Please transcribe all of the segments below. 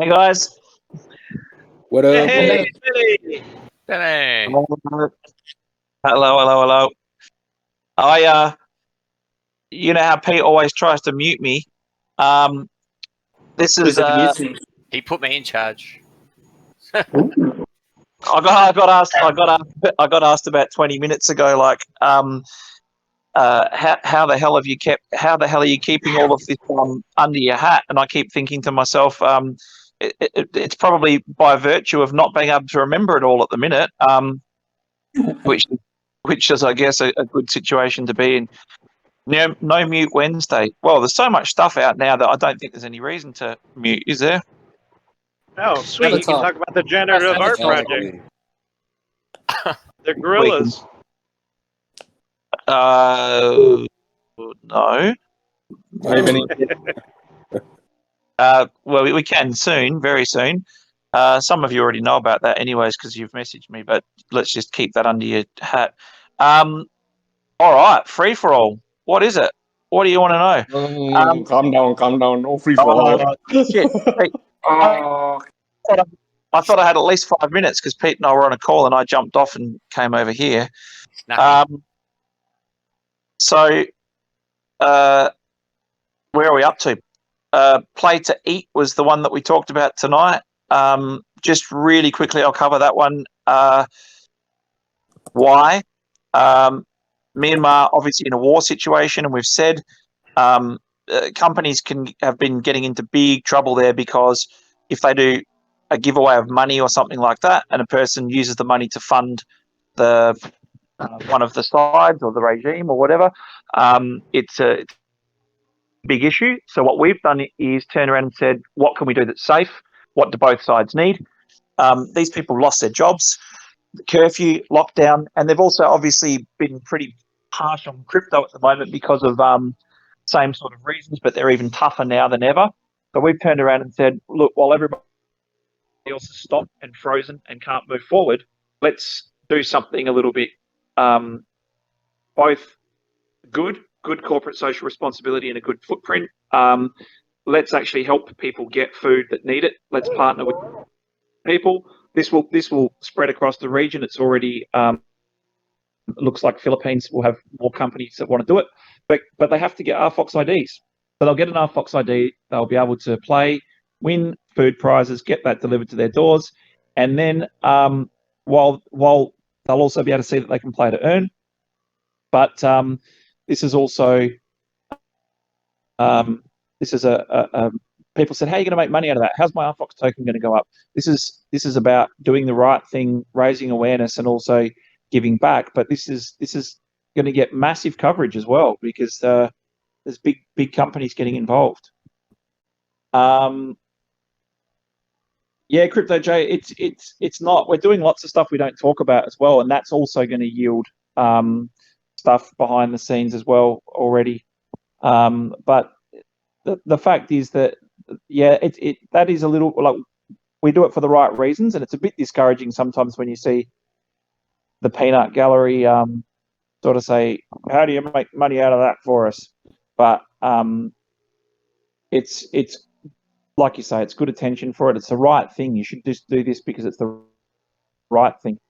Hey guys. What up? Hey, Billy? Billy. Hello. You know how Pete always tries to mute me. This is He put me in charge. I got asked about 20 minutes ago, like, how the hell are you keeping all of this under your hat? And I keep thinking to myself, it's probably by virtue of not being able to remember it all at the minute, which is, I guess, a good situation to be in. No mute Wednesday. Well, there's so much stuff out now that I don't think there's any reason to mute, is there? Oh, sweet. You can talk about the generative art project. The gorillas. No. Well, we can soon, very soon. Some of you already know about that anyways because you've messaged me, but let's just keep that under your hat. All right, free-for-all. What is it? What do you want to know? Calm down. No free-for-all. Shit. Hey, I thought I had at least 5 minutes because Pete and I were on a call and I jumped off and came over here. So, where are we up to? Play to eat was the one that we talked about tonight. Just really quickly, I'll cover that one. Why? Myanmar, obviously in a war situation, and we've said companies have been getting into big trouble there because if they do a giveaway of money or something like that, and a person uses the money to fund the one of the sides or the regime or whatever, it's a big issue. So what we've done is turn around and said, what can we do that's safe? What do both sides need? These people lost their jobs, the curfew, lockdown, and they've also obviously been pretty harsh on crypto at the moment because of same sort of reasons, but they're even tougher now than ever. So we've turned around and said, look, while everybody else is stopped and frozen and can't move forward, let's do something a little bit both good corporate social responsibility and a good footprint. Let's actually help people get food that need it. Let's partner with people. This will spread across the region. It's already looks like Philippines will have more companies that want to do it, but they have to get RFOX IDs. So they'll get an RFOX ID. They'll be able to play, win food prizes, get that delivered to their doors, and then while they'll also be able to see that they can play to earn. But this is also people said, how are you going to make money out of that? How's my RFOX token going to go up? This is about doing the right thing, raising awareness, and also giving back. But this is going to get massive coverage as well because there's big companies getting involved. Yeah, Crypto J, it's not. We're doing lots of stuff we don't talk about as well, and that's also going to yield stuff behind the scenes as well already. But the fact is that that is a little like we do it for the right reasons, and it's a bit discouraging sometimes when you see the peanut gallery sort of say, "How do you make money out of that for us?" But it's like you say, it's good attention for it. It's the right thing. You should just do this because it's the right thing.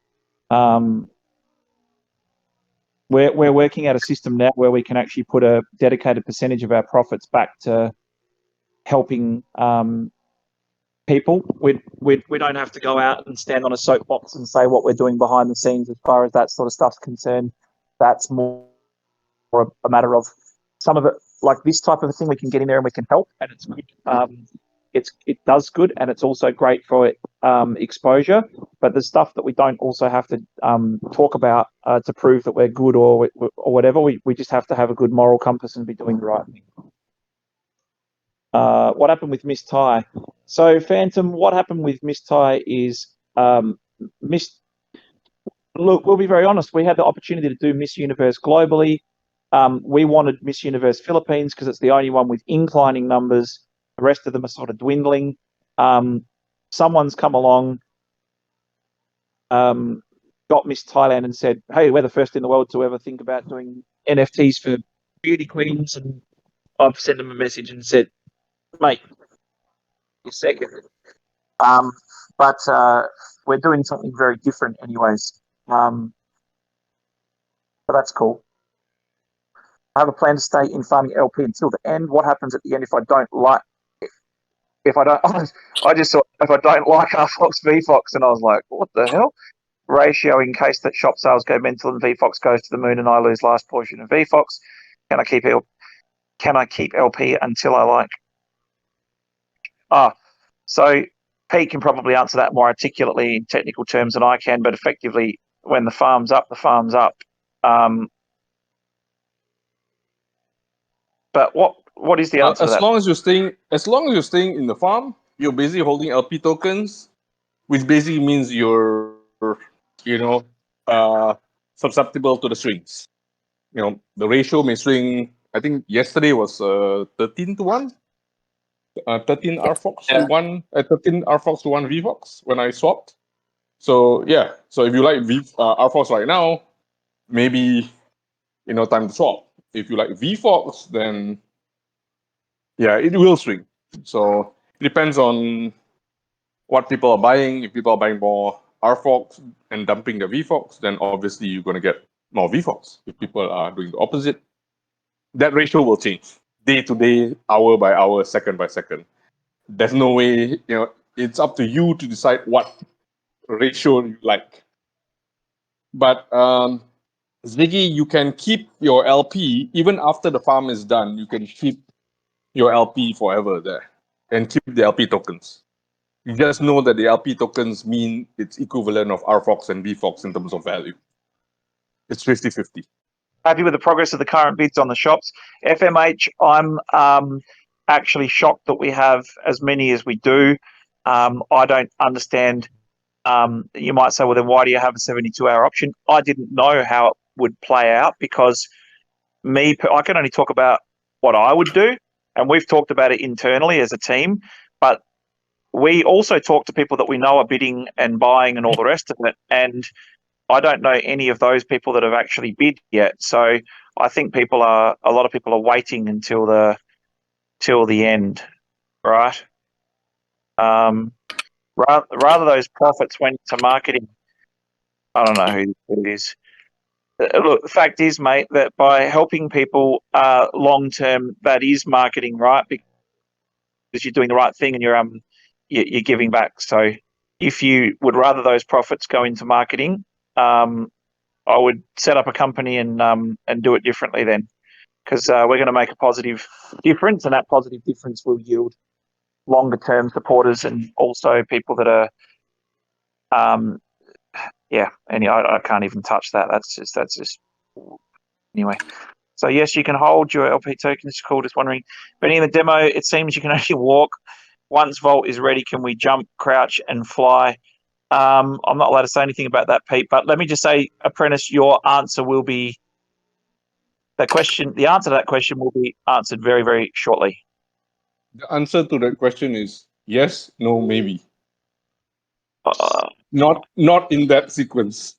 We're working out a system now where we can actually put a dedicated percentage of our profits back to helping people. We don't have to go out and stand on a soapbox and say what we're doing behind the scenes as far as that sort of stuff's concerned. That's more a matter of some of it, like this type of a thing, we can get in there and we can help, and it's good. It does good, and it's also great for exposure. But the stuff that we don't also have to talk about to prove that we're good or whatever, we just have to have a good moral compass and be doing the right thing. What happened with Miss Thai? So, Phantom, what happened with Miss Thai is look, we'll be very honest. We had the opportunity to do Miss Universe globally. We wanted Miss Universe Philippines because it's the only one with inclining numbers. The rest of them are sort of dwindling. Someone's come along, got Miss Thailand and said, hey, we're the first in the world to ever think about doing NFTs for beauty queens. And I've sent them a message and said, mate, you're second. But we're doing something very different anyways. But that's cool. I have a plan to stay in farming LP until the end. What happens at the end if I don't like? If I don't, I just saw if I don't like RFOX VFOX, and I was like, what the hell? Ratio in case that shop sales go mental and VFOX goes to the moon and I lose last portion of VFOX. Can I keep LP until I like? So Pete can probably answer that more articulately in technical terms than I can, but effectively, when the farm's up, the farm's up. But what is the answer to that? As long as you're staying in the farm, you're basically holding LP tokens, which basically means you're susceptible to the swings. The ratio may swing. I think yesterday was 13 to 1. 13 RFOX to 1, 13 RFOX to 1 VFOX when I swapped. So yeah, so if you like RFOX right now, maybe time to swap. If you like VFOX, then yeah, it will swing. So it depends on what people are buying. If people are buying more RFOX and dumping the VFOX, then obviously you're going to get more VFOX. If people are doing the opposite, that ratio will change day to day, hour by hour, second by second. There's no way, it's up to you to decide what ratio you like. But Ziggy, you can keep your LP even after the farm is done. You can keep your LP forever there and keep the LP tokens. You just know that the LP tokens mean it's equivalent of RFOX and VFOX in terms of value. It's 50-50. Happy with the progress of the current bids on the shops. FMH, I'm actually shocked that we have as many as we do. I don't understand. You might say, well, then why do you have a 72-hour option? I didn't know how it would play out because I can only talk about what I would do, and we've talked about it internally as a team, but we also talk to people that we know are bidding and buying and all the rest of it, and I don't know any of those people that have actually bid yet. So I think a lot of people are waiting until the end, right? Rather those profits went to marketing. I don't know who it is. Look, the fact is, mate, that by helping people long term, that is marketing, right? Because you're doing the right thing and you're giving back. So if you would rather those profits go into marketing, I would set up a company and do it differently then, because we're going to make a positive difference, and that positive difference will yield longer term supporters and also people that are I can't even touch that. That's just anyway. So yes, you can hold your LP tokens. It's cool. Just wondering, but in the demo, it seems you can only walk. Once Vault is ready, can we jump, crouch, and fly? I'm not allowed to say anything about that, Pete. But let me just say, Apprentice, your answer will be the answer to that question will be answered very, very shortly. The answer to that question is yes, no, maybe. Not in that sequence.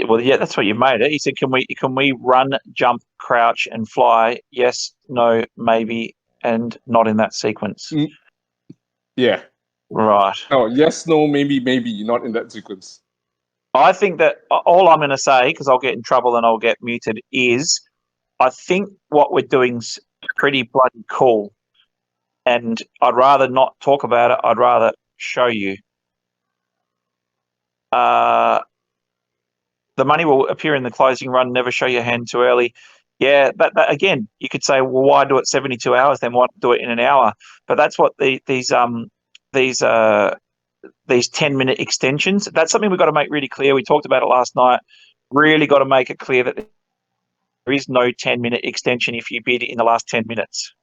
Well, yeah, that's what you made it. He said, "Can we run, jump, crouch, and fly? Yes, no, maybe, and not in that sequence." Yeah. Right. No. Yes. No. Maybe. Maybe. Not in that sequence. I think that all I'm going to say, because I'll get in trouble and I'll get muted, is I think what we're doing's pretty bloody cool, and I'd rather not talk about it. I'd rather show you. The money will appear in the closing run. Never show your hand too early. Yeah, but again, you could say, well, why do it 72 hours? Then why do it in an hour? But that's what these 10-minute extensions. That's something we've got to make really clear. We talked about it last night. Really got to make it clear that there is no 10-minute extension if you bid in the last 10 minutes.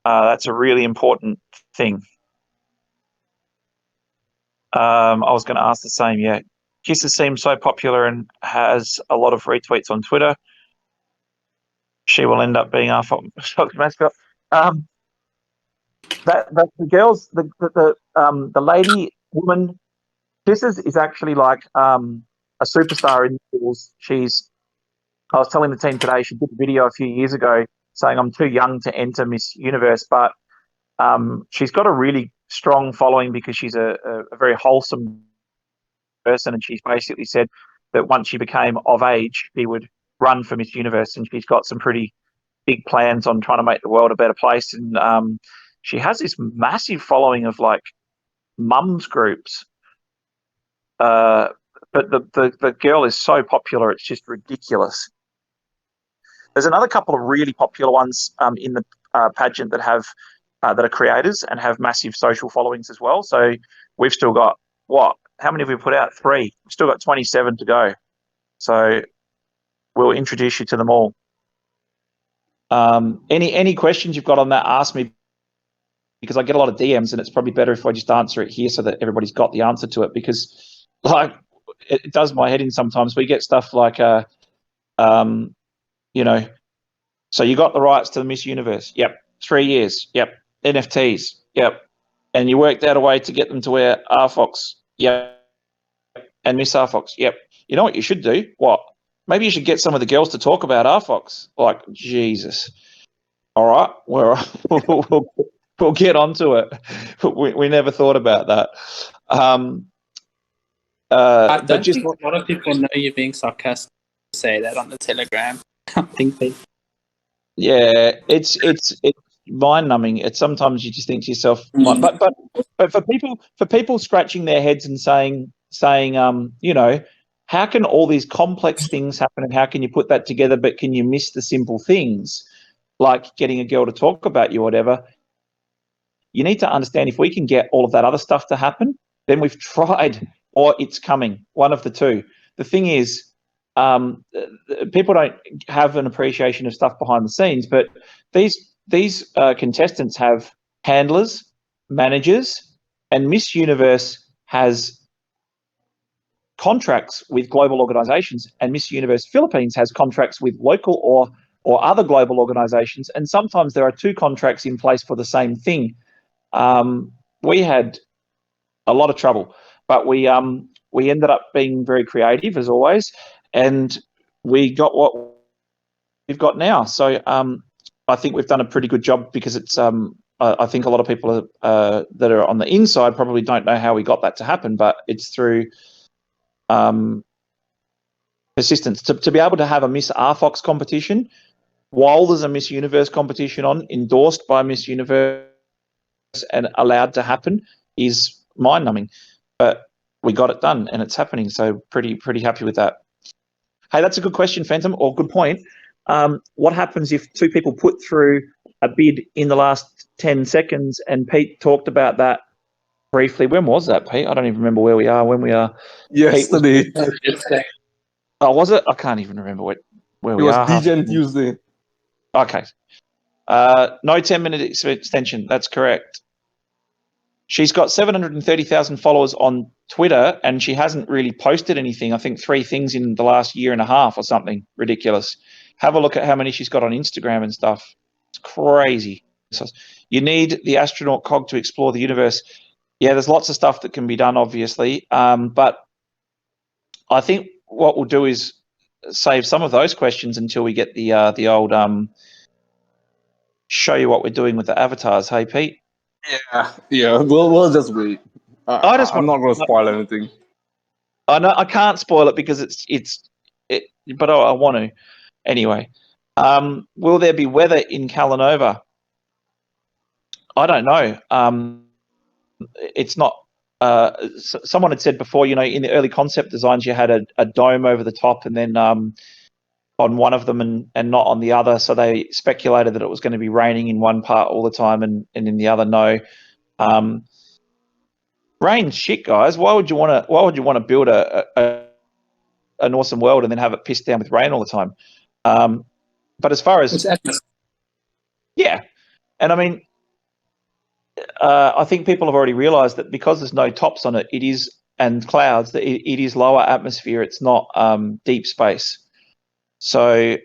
That's a really important thing. I was going to ask the same. Yeah. Kisses seems so popular and has a lot of retweets on Twitter. She will end up being our stock mascot. That the girls, the lady woman, Kisses is actually like a superstar in schools. I was telling the team today, she did a video a few years ago saying I'm too young to enter Miss Universe, but she's got a really strong following because she's a very wholesome person, and she's basically said that once she became of age, she would run for Miss Universe, and she's got some pretty big plans on trying to make the world a better place. And she has this massive following of like mums groups. But the girl is so popular, it's just ridiculous. There's another couple of really popular ones in the pageant that have that are creators and have massive social followings as well. So we've still got what? How many have we put out? 3. We've still got 27 to go. So we'll introduce you to them all. Any questions you've got on that, ask me, because I get a lot of DMs, and it's probably better if I just answer it here so that everybody's got the answer to it, because like it does my head in sometimes. We get stuff like you know, so you got the rights to the Miss Universe. Yep. 3 years. Yep. NFTs. Yep. And you worked out a way to get them to wear RFOX. Yep. And Miss RFOX. Yep. You know what you should do? What? Maybe you should get some of the girls to talk about RFOX. Like, Jesus. All right. We'll get onto it. We never thought about that. I don't think a lot of people know you're being sarcastic to say that on the Telegram. I think they... Yeah, it's mind numbing. It's sometimes you just think to yourself, but for people scratching their heads and saying, you know, how can all these complex things happen, and how can you put that together, but can you miss the simple things like getting a girl to talk about you or whatever? You need to understand, if we can get all of that other stuff to happen, then we've tried, or it's coming. One of the two. The thing is, people don't have an appreciation of stuff behind the scenes, but these contestants have handlers, managers, and Miss Universe has contracts with global organizations, and Miss Universe Philippines has contracts with local or other global organizations, and sometimes there are 2 contracts in place for the same thing. We had a lot of trouble, but we ended up being very creative as always, and we got what we've got now. So I think we've done a pretty good job, because it's I think a lot of people that are on the inside probably don't know how we got that to happen, but it's through persistence. To be able to have a Miss RFOX competition while there's a Miss Universe competition on, endorsed by Miss Universe and allowed to happen, is mind-numbing. But we got it done, and it's happening, so pretty happy with that. Hey, that's a good question, Phantom, or good point. What happens if 2 people put through a bid in the last 10 seconds, and Pete talked about that briefly? When was that, Pete? I don't even remember where we are, when we are. Yesterday. Oh, was it? I can't even remember where we are. It was DGen Tuesday. Okay. No 10-minute extension. That's correct. She's got 730,000 followers on Twitter, and she hasn't really posted anything. I think 3 things in the last year and a half or something ridiculous. Have a look at how many she's got on Instagram and stuff. It's crazy. So you need the astronaut cog to explore the universe. Yeah, there's lots of stuff that can be done, obviously. But I think what we'll do is save some of those questions until we get the old show you what we're doing with the avatars. Hey, Pete? Yeah. We'll just wait. I'm not going to spoil anything. I know I can't spoil it because but I want to anyway. Will there be weather in Calanova? I don't know. It's not. Someone had said before, you know, in the early concept designs, you had a dome over the top, and then on one of them and not on the other. So they speculated that it was going to be raining in one part all the time, and in the other no. Rain's shit, guys. Why would you want to build an awesome world and then have it pissed down with rain all the time? But as far as yeah, and I mean, I think people have already realised that because there's no tops on it, and clouds, that it is lower atmosphere. It's not deep space. So,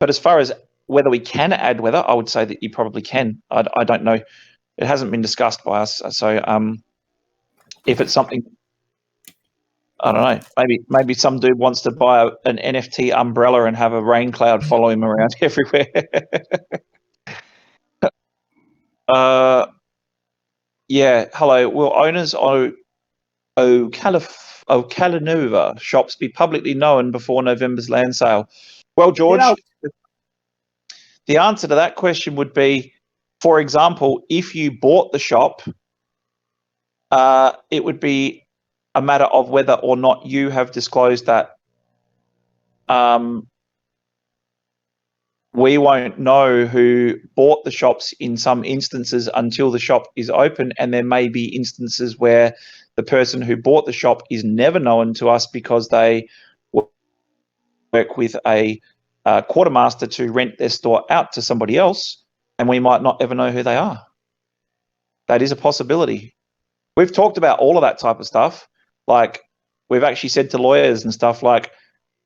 but as far as whether we can add weather, I would say that you probably can. I don't know. It hasn't been discussed by us. So if it's something, I don't know, maybe some dude wants to buy an NFT umbrella and have a rain cloud follow him around everywhere. Yeah, hello. Will owners of Okalanova shops be publicly known before November's land sale? Well, George, the answer to that question would be, for example, if you bought the shop, it would be a matter of whether or not you have disclosed that. We won't know who bought the shops in some instances until the shop is open, and there may be instances where the person who bought the shop is never known to us because they work with a quartermaster to rent their store out to somebody else, and we might not ever know who they are. That is a possibility. We've talked about all of that type of stuff. Like, we've actually said to lawyers and stuff like,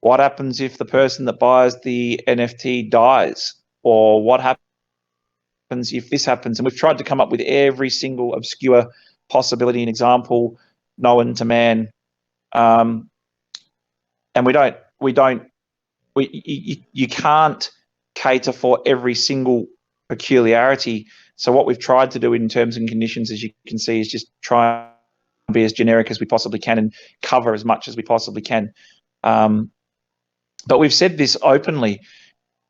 what happens if the person that buys the NFT dies? Or what happens if this happens? And we've tried to come up with every single obscure possibility and example known to man. And you can't cater for every single peculiarity. So what we've tried to do in terms and conditions, as you can see, is just try and be as generic as we possibly can and cover as much as we possibly can. But we've said this openly.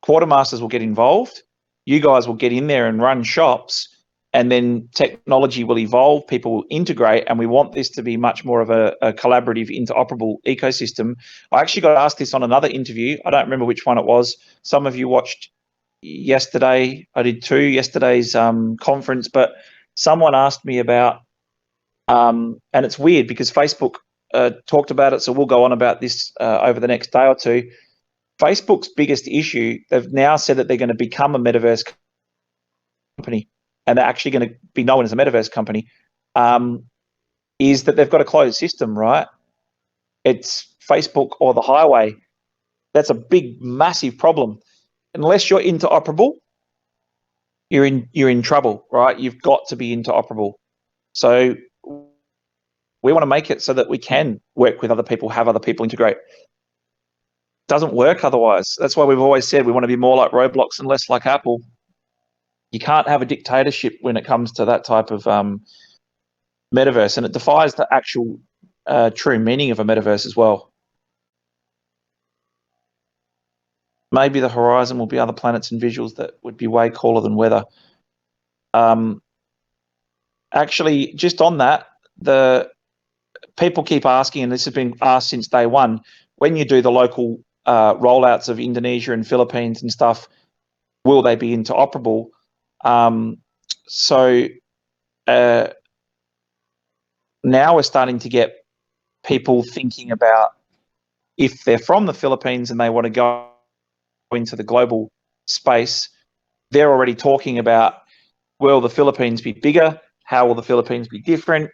Quartermasters will get involved. You guys will get in there and run shops, and then technology will evolve. People will integrate, and we want this to be much more of a collaborative, interoperable ecosystem. I actually got asked this on another interview. I don't remember which one it was. Some of you watched yesterday. I did too, yesterday's conference, but someone asked me about, and it's weird because Facebook talked about it, so we'll go on about this over the next day or two. Facebook's biggest issue, they've now said that they're going to become a metaverse company, and they're actually going to be known as a metaverse company, is that they've got a closed system, right? It's Facebook or the highway. That's a big, massive problem. Unless you're interoperable, you're in trouble, right? You've got to be interoperable. So we want to make it so that we can work with other people, have other people integrate. Doesn't work otherwise. That's why we've always said we want to be more like Roblox and less like Apple. You can't have a dictatorship when it comes to that type of metaverse, and it defies the actual true meaning of a metaverse as well. Maybe the horizon will be other planets and visuals that would be way cooler than weather. Actually, just on that, the people keep asking, and this has been asked since day one, when you do the local rollouts of Indonesia and Philippines and stuff, will they be interoperable? So now we're starting to get people thinking about, if they're from the Philippines and they want to go into the global space, they're already talking about, will the Philippines be bigger? How will the Philippines be different?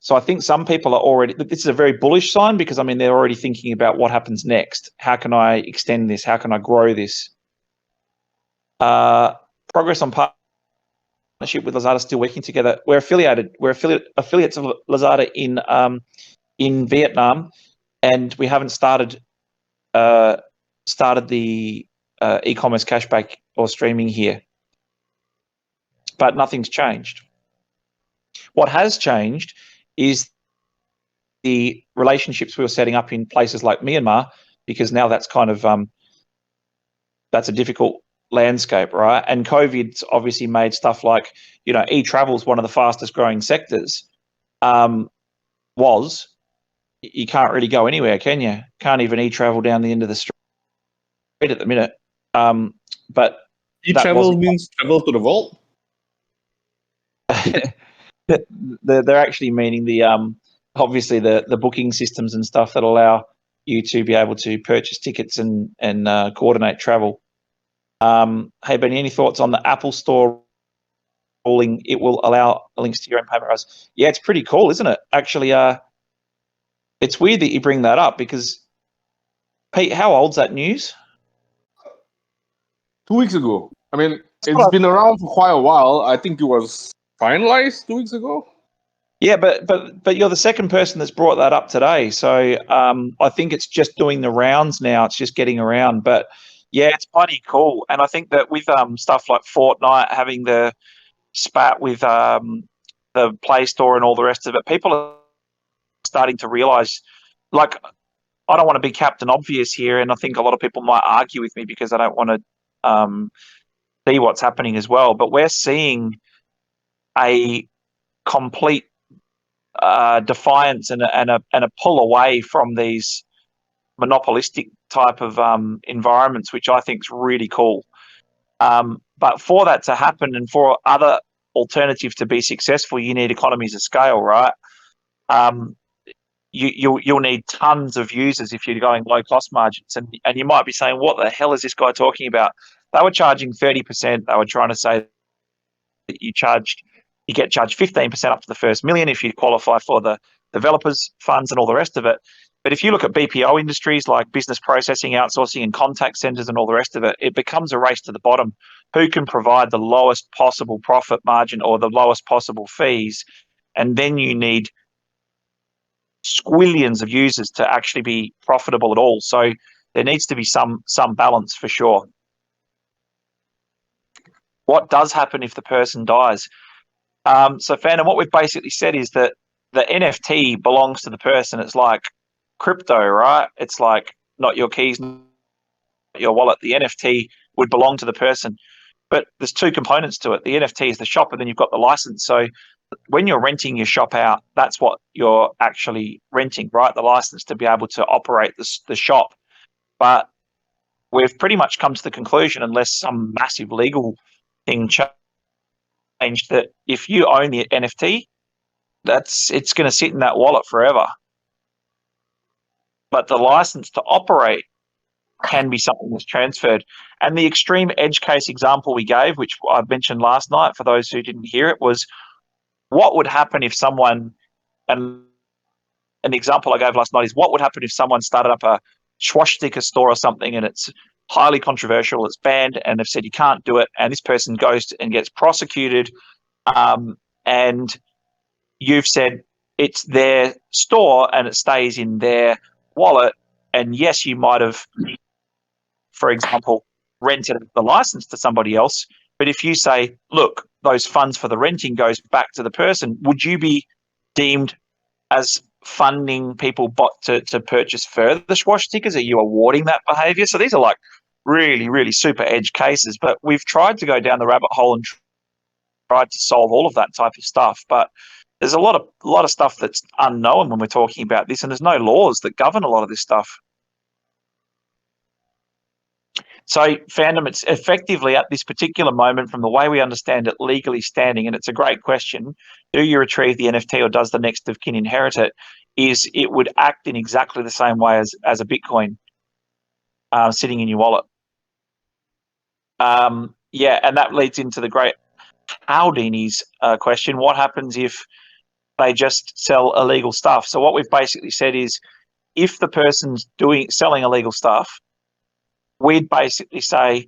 So I think some people are already, this is a very bullish sign, because I mean, they're already thinking about what happens next. How can I extend this? How can I grow this? Progress on partnership with Lazada still working together. We're affiliated. We're affiliates of Lazada in Vietnam, and we haven't started the e-commerce cashback or streaming here. But nothing's changed. What has changed is the relationships we were setting up in places like Myanmar, because now that's kind of that's a difficult landscape, right? And COVID's obviously made stuff like, you know, e-travel is one of the fastest growing sectors. You can't really go anywhere, can you? Can't even e-travel down the end of the street at the minute. But e-travel means travel to the vault. They're actually meaning the obviously the booking systems and stuff that allow you to be able to purchase tickets and coordinate travel. Hey Benny, any thoughts on the Apple Store ruling? It will allow links to your own payment rails. Yeah, it's pretty cool, isn't it? Actually, it's weird that you bring that up, because Pete, how old's that news? 2 weeks ago. I mean, it's been around for quite a while. I think it was finalized 2 weeks ago. Yeah, but you're the second person that's brought that up today. So I think it's just doing the rounds now. It's just getting around. But yeah, it's bloody cool. And I think that with stuff like Fortnite having the spat with the Play Store and all the rest of it, people are starting to realize, like, I don't want to be Captain Obvious here, and I think a lot of people might argue with me because I don't want to see what's happening as well. But we're seeing a complete defiance and a pull away from these monopolistic type of environments, which I think is really cool. But for that to happen and for other alternatives to be successful, you need economies of scale, right? You'll need tons of users if you're going low cost margins, and you might be saying, what the hell is this guy talking about? They were charging 30%. They were trying to say that you get charged 15% up to the first million if you qualify for the developers funds and all the rest of it. But if you look at BPO industries like business processing, outsourcing, and contact centers and all the rest of it, it becomes a race to the bottom. Who can provide the lowest possible profit margin or the lowest possible fees? And then you need squillions of users to actually be profitable at all. So there needs to be some balance for sure. What does happen if the person dies? So Phantom, what we've basically said is that the NFT belongs to the person. It's like crypto, right? It's like not your keys, not your wallet. The NFT would belong to the person. But there's two components to it. The NFT is the shop, and then you've got the license. So when you're renting your shop out, that's what you're actually renting, right? The license to be able to operate the shop. But we've pretty much come to the conclusion, unless some massive legal thing changed, that if you own the NFT, it's going to sit in that wallet forever. But the license to operate can be something that's transferred. And the extreme edge case example we gave, which I mentioned last night for those who didn't hear it, was what would happen if someone, and an example I gave last night is what would happen if someone started up a swastika store or something, and it's highly controversial, it's banned, and they've said you can't do it, and this person goes and gets prosecuted, and you've said it's their store and it stays in their wallet, and yes, you might have, for example, rented the license to somebody else, but if you say, look, those funds for the renting goes back to the person, would you be deemed as funding people to purchase further swastikas? Are you awarding that behavior? So these are like really, really super edge cases, but we've tried to go down the rabbit hole and tried to solve all of that type of stuff. But there's a lot of stuff that's unknown when we're talking about this, and there's no laws that govern a lot of this stuff. So, Fandom, it's effectively at this particular moment, from the way we understand it, legally standing, and it's a great question, do you retrieve the NFT or does the next of kin inherit it, is it would act in exactly the same way as a Bitcoin sitting in your wallet. Yeah, and that leads into the great Howdini's question, what happens if they just sell illegal stuff? So what we've basically said is, if the person's selling illegal stuff, we'd basically say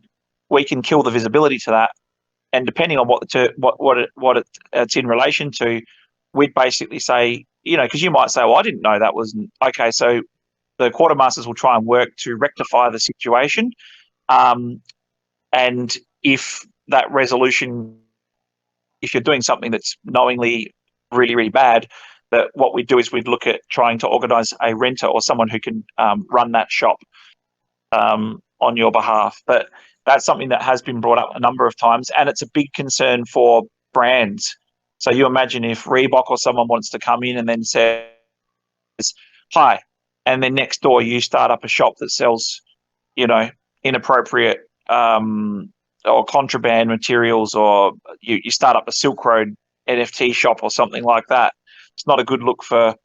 we can kill the visibility to that, and depending on what it's in relation to, we'd basically say, because you might say, well, I didn't know that was okay. So the quartermasters will try and work to rectify the situation, and if that resolution, if you're doing something that's knowingly really, really bad, that what we'd do is we'd look at trying to organise a renter or someone who can run that shop on your behalf. But that's something that has been brought up a number of times, and it's a big concern for brands. So you imagine if Reebok or someone wants to come in and then says, hi, and then next door you start up a shop that sells, inappropriate or contraband materials, or you start up a Silk Road NFT shop or something like that. It's not a good look for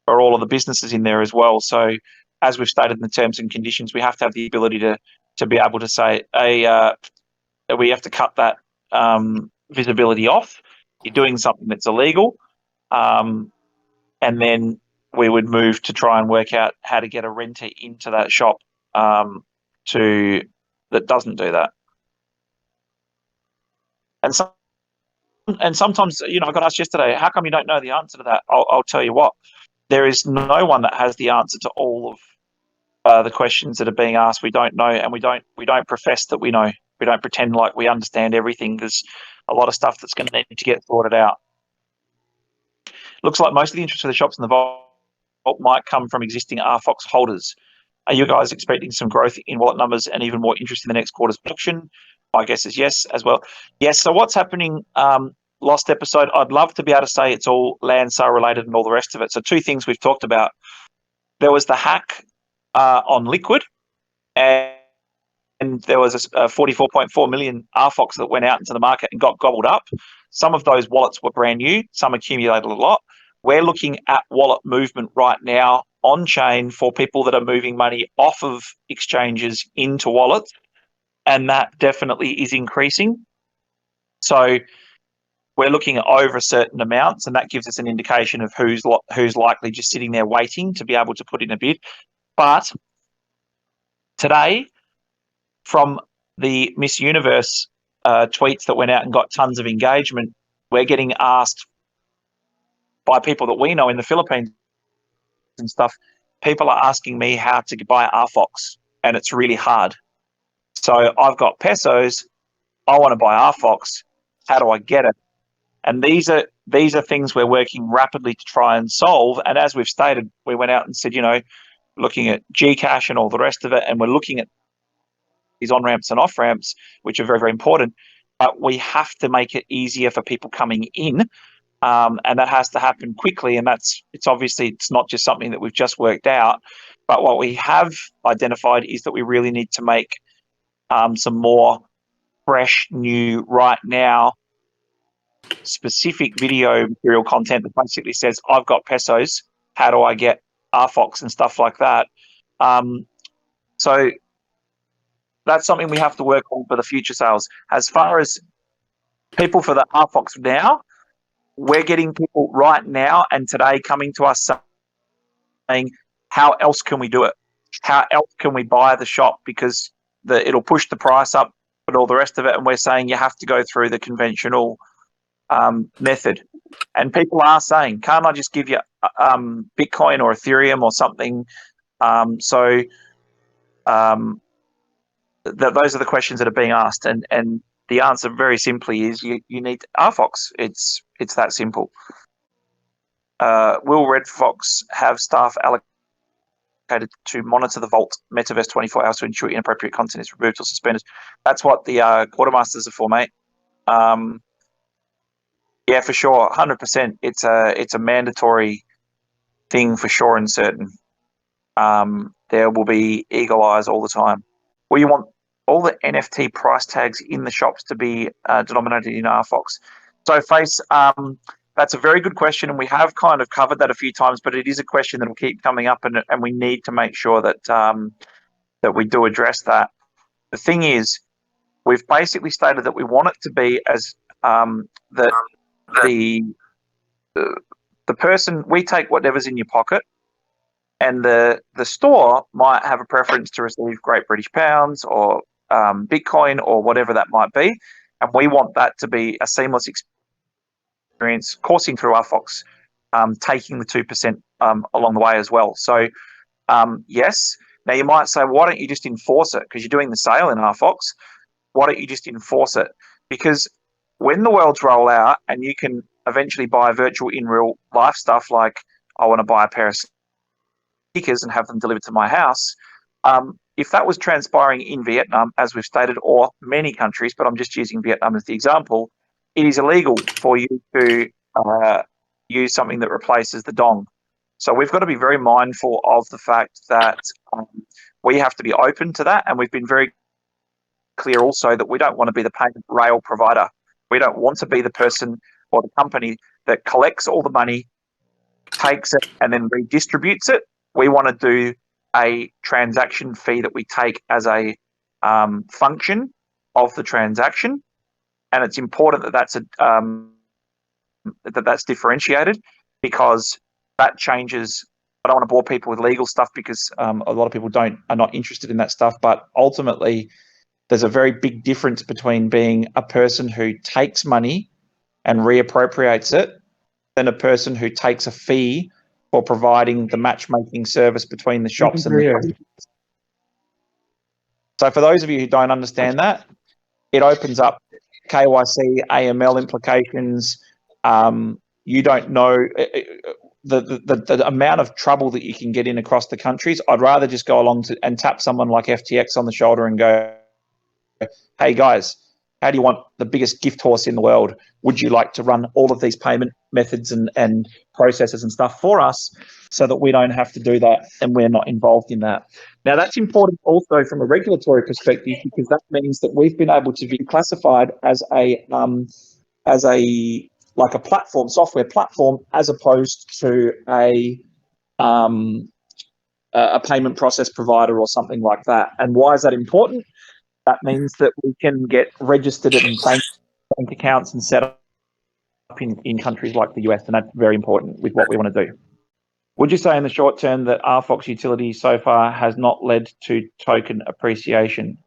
all of the businesses in there as well. So as we've stated in the terms and conditions, we have to have the ability to be able to say, we have to cut that visibility off. You're doing something that's illegal. And then we would move to try and work out how to get a renter into that shop that doesn't do that. And sometimes, I got asked yesterday, how come you don't know the answer to that? I'll tell you what, there is no one that has the answer to all of the questions that are being asked. We don't know, and we don't profess that we know. We don't pretend like we understand everything. There's a lot of stuff that's going to need to get sorted out. Looks like most of the interest for the shops in the vault might come from existing RFOX holders. Are you guys expecting some growth in wallet numbers and even more interest in the next quarter's production? My guess is yes as well. Yes, so what's happening, last episode, I'd love to be able to say it's all land sale related and all the rest of it. So two things we've talked about. There was the hack on Liquid, and there was a 44.4 million RFOX that went out into the market and got gobbled up. Some of those wallets were brand new. Some accumulated a lot. We're looking at wallet movement right now on chain for people that are moving money off of exchanges into wallets, and that definitely is increasing. So we're looking at over certain amounts, and that gives us an indication of who's likely just sitting there waiting to be able to put in a bid. But today, from the Miss Universe tweets that went out and got tons of engagement, we're getting asked by people that we know in the Philippines and stuff. People are asking me how to buy RFOX, and it's really hard. So I've got pesos. I want to buy RFOX. How do I get it? And these are things we're working rapidly to try and solve. And as we've stated, we went out and said, looking at Gcash and all the rest of it, and we're looking at these on-ramps and off-ramps, which are very, very important. But we have to make it easier for people coming in, and that has to happen quickly. And it's not just something that we've just worked out, but what we have identified is that we really need to make some more fresh, new, right now, specific video material content that basically says, I've got pesos, how do I get RFOX and stuff like that. So that's something we have to work on for the future sales. As far as people for the RFOX now, we're getting people right now and today coming to us saying, how else can we do it? How else can we buy the shop? Because it'll push the price up and all the rest of it. And we're saying you have to go through the conventional method. And people are saying, can't I just give you Bitcoin or Ethereum or something? Those are the questions that are being asked. And the answer very simply is you need RFOX. It's that simple. Will RedFOX have staff allocated to monitor the Vault Metaverse 24 hours to ensure inappropriate content is removed or suspended? That's what the quartermasters are for, mate. Yeah, for sure, 100%. It's a mandatory thing for sure and certain. There will be eagle eyes all the time. Well, you want all the NFT price tags in the shops to be denominated in RFOX. So, Face, that's a very good question, and we have kind of covered that a few times, but it is a question that will keep coming up, and we need to make sure that that we do address that. The thing is, we've basically stated that we want it to be as that the person, we take whatever's in your pocket, and the store might have a preference to receive Great British Pounds or Bitcoin or whatever that might be, and we want that to be a seamless experience coursing through RFOX, taking the 2% along the way as well. So yes, now you might say, why don't you just enforce it? Because you're doing the sale in RFOX. Why don't you just enforce it? Because when the worlds roll out and you can eventually buy virtual in real life stuff, like I want to buy a pair of sneakers and have them delivered to my house, if that was transpiring in Vietnam, as we've stated, or many countries, but I'm just using Vietnam as the example, it is illegal for you to use something that replaces the dong. So we've got to be very mindful of the fact that we have to be open to that, and we've been very clear also that we don't want to be the payment rail provider. We don't want to be the person or the company that collects all the money, takes it, and then redistributes it. We want to do a transaction fee that we take as a function of the transaction, and it's important that that's differentiated, because that changes. I don't want to bore people with legal stuff because a lot of people are not interested in that stuff, but ultimately there's a very big difference between being a person who takes money and reappropriates it than a person who takes a fee for providing the matchmaking service between the shops and the customers. So for those of you who don't understand that, it opens up KYC, AML implications. You don't know the amount of trouble that you can get in across the countries. I'd rather just go along and tap someone like FTX on the shoulder and go, hey guys, how do you want the biggest gift horse in the world? Would you like to run all of these payment methods and processes and stuff for us so that we don't have to do that and we're not involved in that? Now, that's important also from a regulatory perspective, because that means that we've been able to be classified as a platform, software platform, as opposed to a payment process provider or something like that. And why is that important? That means that we can get registered in bank accounts and set up in countries like the US, and that's very important with what we want to do. Would you say in the short term that RFOX utility so far has not led to token appreciation?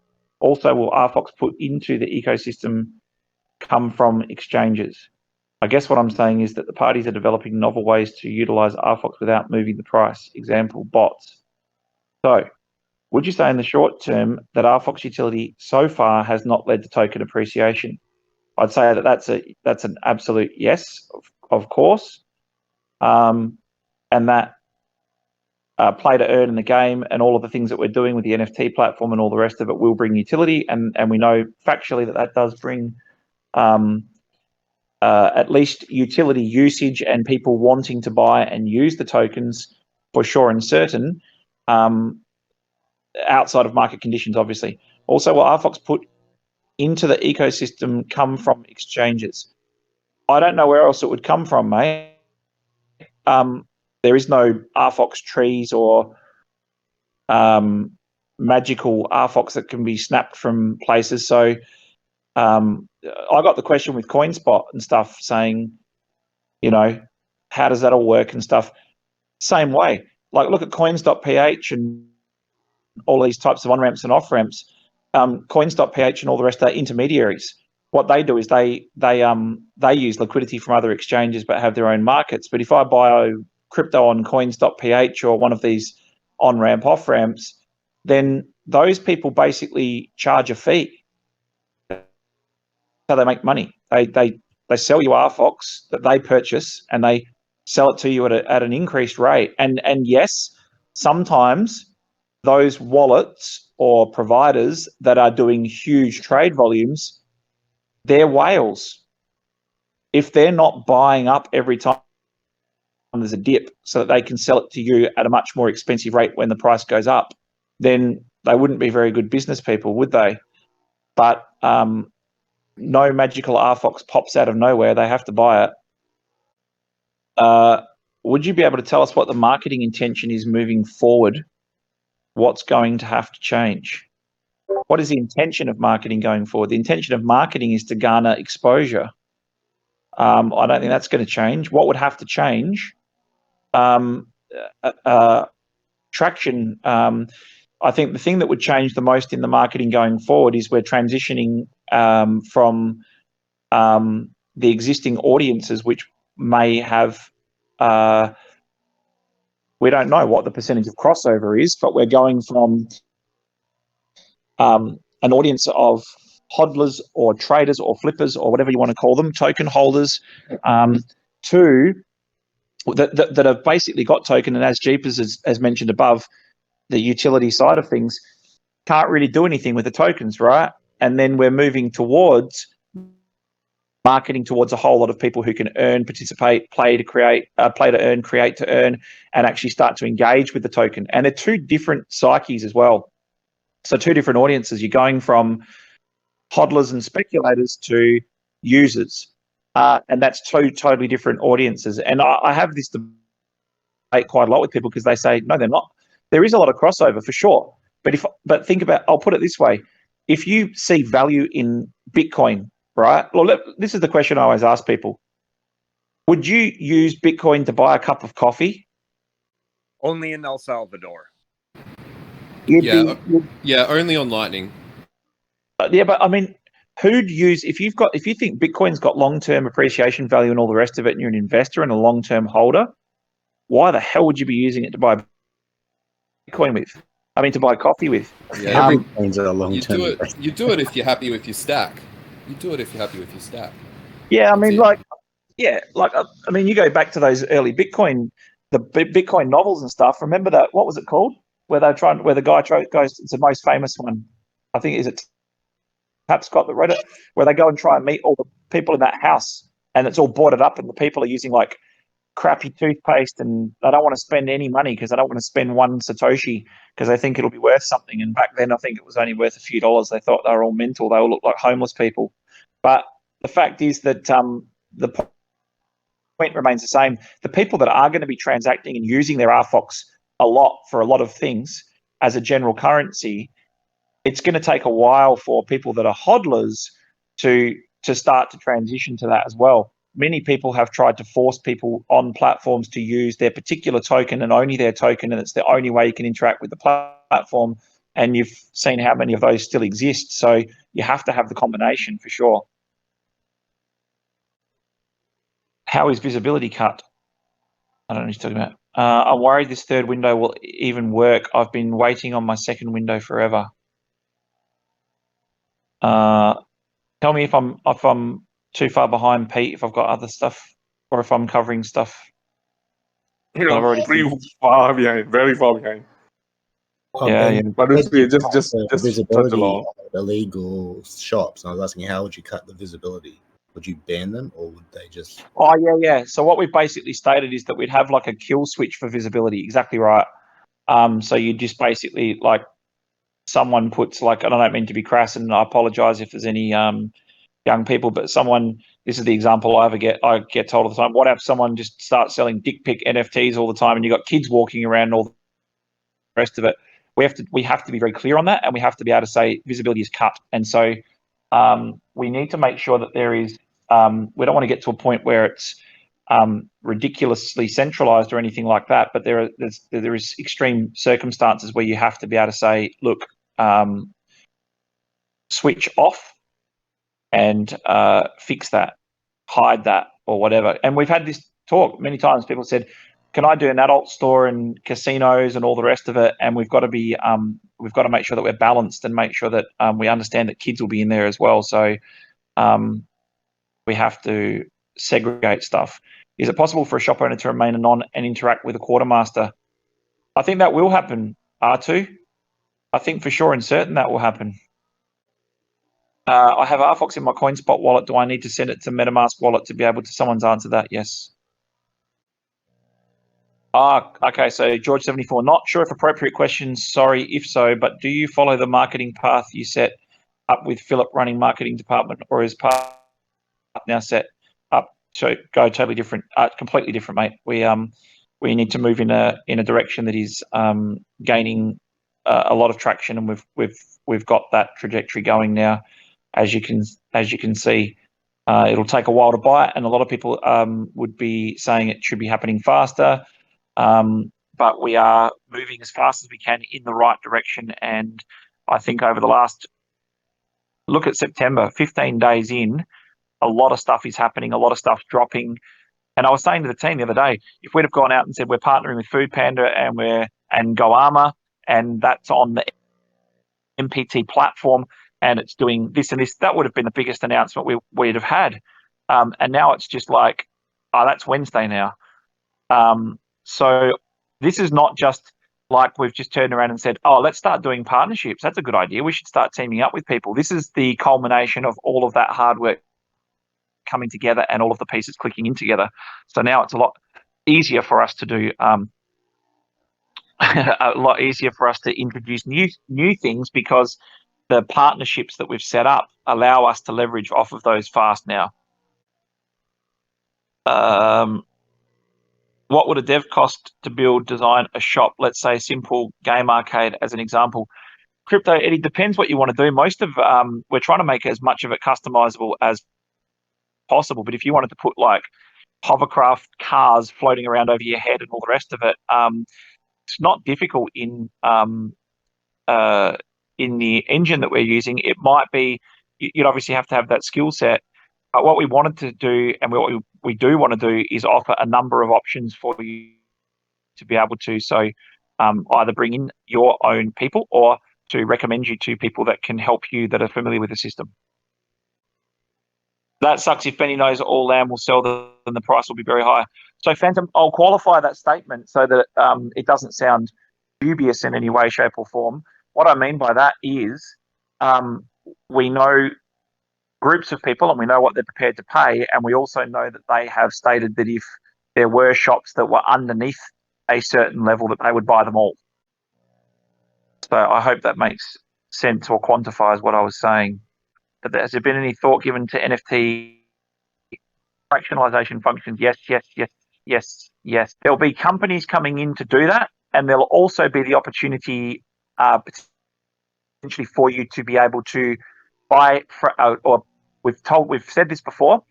Also, will RFOX put into the ecosystem come from exchanges? I guess what I'm saying is that the parties are developing novel ways to utilize RFOX without moving the price. Example, bots. So, would you say in the short term that RFOX utility so far has not led to token appreciation? I'd say that that's an absolute yes, of course. And that play to earn in the game and all of the things that we're doing with the NFT platform and all the rest of it will bring utility. And we know factually that does bring at least utility usage and people wanting to buy and use the tokens for sure and certain. Outside of market conditions, obviously. Also, will RFOX put into the ecosystem come from exchanges? I don't know where else it would come from, mate. There is no RFOX trees or magical RFOX that can be snapped from places. So I got the question with CoinSpot and stuff saying, how does that all work and stuff? Same way. Like, look at coins.ph and all these types of on-ramps and off-ramps. Coins.ph and all the rest of that intermediaries. What they do is they use liquidity from other exchanges but have their own markets. But if I buy crypto on coins.ph or one of these on-ramp, off-ramps, then those people basically charge a fee. So they make money. They sell you RFOX that they purchase and they sell it to you at an increased rate. And yes, sometimes those wallets or providers that are doing huge trade volumes, they're whales. If they're not buying up every time there's a dip so that they can sell it to you at a much more expensive rate when the price goes up, then they wouldn't be very good business people, would they? But no magical RFOX pops out of nowhere. They have to buy it. Would you be able to tell us what the marketing intention is moving forward? What's going to have to change? What is the intention of marketing going forward? The intention of marketing is to garner exposure. I don't think that's going to change. What would have to change? Traction. I think the thing that would change the most in the marketing going forward is we're transitioning from the existing audiences, which may have we don't know what the percentage of crossover is, but we're going from an audience of hodlers or traders or flippers or whatever you want to call them, token holders, to that have basically got token, and as Jeepers as mentioned above, the utility side of things can't really do anything with the tokens, right? And then we're moving towards marketing towards a whole lot of people who can earn, participate, play to earn, create to earn, and actually start to engage with the token. And they're two different psyches as well. So two different audiences. You're going from hodlers and speculators to users. And that's two totally different audiences. And I have this debate quite a lot with people because they say, no, they're not. There is a lot of crossover for sure. But think about, I'll put it this way. If you see value in Bitcoin, right? Well, this is the question I always ask people. Would you use Bitcoin to buy a cup of coffee? Only in El Salvador. Only on Lightning. Yeah, but I mean, who'd use if you think Bitcoin's got long-term appreciation value and all the rest of it, and you're an investor and a long-term holder, why the hell would you be using it to buy Bitcoin with? I mean, to buy coffee with? Yeah, Everything's a long-term. You do it if you're happy with your stack. You do it if you're happy with your stack. Yeah, I That's mean, it. I mean, you go back to those early Bitcoin, the Bitcoin novels and stuff. Remember that? What was it called? Where the guy goes. It's the most famous one. I think is it Scott that wrote it, where they go and try and meet all the people in that house, and it's all boarded up, and the people are using like crappy toothpaste, and they don't want to spend any money because they don't want to spend one Satoshi because they think it'll be worth something. And back then, I think it was only worth a few dollars. They thought they were all mental. They all looked like homeless people. But the fact is that the point remains the same. The people that are going to be transacting and using their RFOX a lot for a lot of things as a general currency, it's going to take a while for people that are hodlers to start to transition to that as well. Many people have tried to force people on platforms to use their particular token and only their token, and it's the only way you can interact with the platform. And you've seen how many of those still exist. So you have to have the combination for sure. How is visibility cut? I don't know what he's talking about. I'm worried this third window will even work. I've been waiting on my second window forever. Tell me if I'm too far behind, Pete, if I've got other stuff or if I'm covering stuff. I've already pretty far behind, very far behind. Yeah. But basically, just visibility along. of illegal shops. I was asking, how would you cut the visibility? Would you ban them, or would they just? Oh, yeah. So what we've basically stated is that we'd have like a kill switch for visibility. Exactly right. So you just basically like someone puts like, and I don't mean to be crass, and I apologize if there's any young people, but this is the example I get told all the time. What if someone just starts selling dick pic NFTs all the time, and you got kids walking around and all the rest of it? We have to be very clear on that, and we have to be able to say visibility is cut. And so we need to make sure that there is. We don't want to get to a point where it's ridiculously centralized or anything like that. But there is extreme circumstances where you have to be able to say, look, switch off and fix that, hide that, or whatever. And we've had this talk many times. People said, can I do an adult store and casinos and all the rest of it? And we've got to make sure that we're balanced and make sure that we understand that kids will be in there as well. So we have to segregate stuff. Is it possible for a shop owner to remain anon and interact with a quartermaster? I think that will happen, R2. I think for sure and certain that will happen. I have RFOX in my CoinSpot wallet. Do I need to send it to MetaMask wallet to be able to? Someone's answered that. Yes. Okay. So George74, not sure if appropriate questions. Sorry if so, but do you follow the marketing path you set up with Philip running marketing department, or is path now set up to go totally different, completely different, mate? We need to move in a direction that is gaining a lot of traction, and we've got that trajectory going now. As you can see, it'll take a while to buy it, and a lot of people would be saying it should be happening faster. But we are moving as fast as we can in the right direction. And I think over the last, look at September, 15 days in, a lot of stuff is happening, a lot of stuff dropping. And I was saying to the team the other day, if we'd have gone out and said we're partnering with Food Panda and GoArma, and that's on the MPT platform, and it's doing this and this, that would have been the biggest announcement we'd have had. And now it's just like, that's Wednesday now. So this is not just like we've just turned around and said, let's start doing partnerships. That's a good idea. We should start teaming up with people. This is the culmination of all of that hard work coming together and all of the pieces clicking in together. So now it's a lot easier for us to do, a lot easier for us to introduce new things, because the partnerships that we've set up allow us to leverage off of those fast now. What would a dev cost to design a shop? Let's say simple game arcade as an example. Crypto, Eddie, depends what you want to do. Most of we're trying to make as much of it customizable as possible. But if you wanted to put like hovercraft cars floating around over your head and all the rest of it, it's not difficult in the engine that we're using. It might be, you'd obviously have to have that skill set. But what we wanted to do, and what we do want to do, is offer a number of options for you to be able to, either bring in your own people or to recommend you to people that can help you that are familiar with the system. That sucks. If Benny knows all land will sell, then the price will be very high. So, Phantom, I'll qualify that statement so that it doesn't sound dubious in any way, shape, or form. What I mean by that is we know groups of people and we know what they're prepared to pay, and we also know that they have stated that if there were shops that were underneath a certain level, that they would buy them all. So I hope that makes sense or quantifies what I was saying. But has there been any thought given to NFT fractionalization functions? Yes, yes, yes, yes, yes. There'll be companies coming in to do that, and there'll also be the opportunity potentially for you to be able to buy or we've said this before.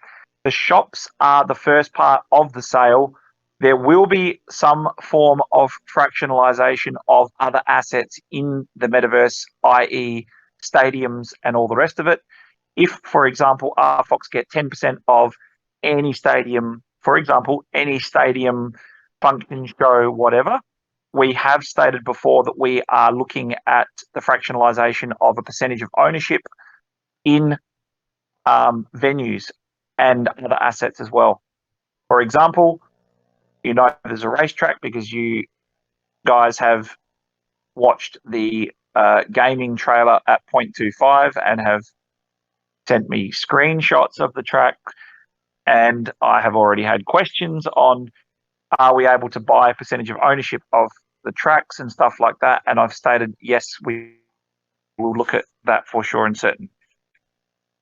The shops are the first part of the sale. There will be some form of fractionalization of other assets in the metaverse, i.e., stadiums and all the rest of it. If, for example, RFOX get 10% of any stadium, for example, any stadium function, show, whatever, we have stated before that we are looking at the fractionalization of a percentage of ownership in venues and other assets as well. For example, you know there's a racetrack because you guys have watched the gaming trailer at 0.25 and have sent me screenshots of the track, and I have already had questions on are we able to buy a percentage of ownership of the tracks and stuff like that, and I've stated yes, we will look at that for sure and certain.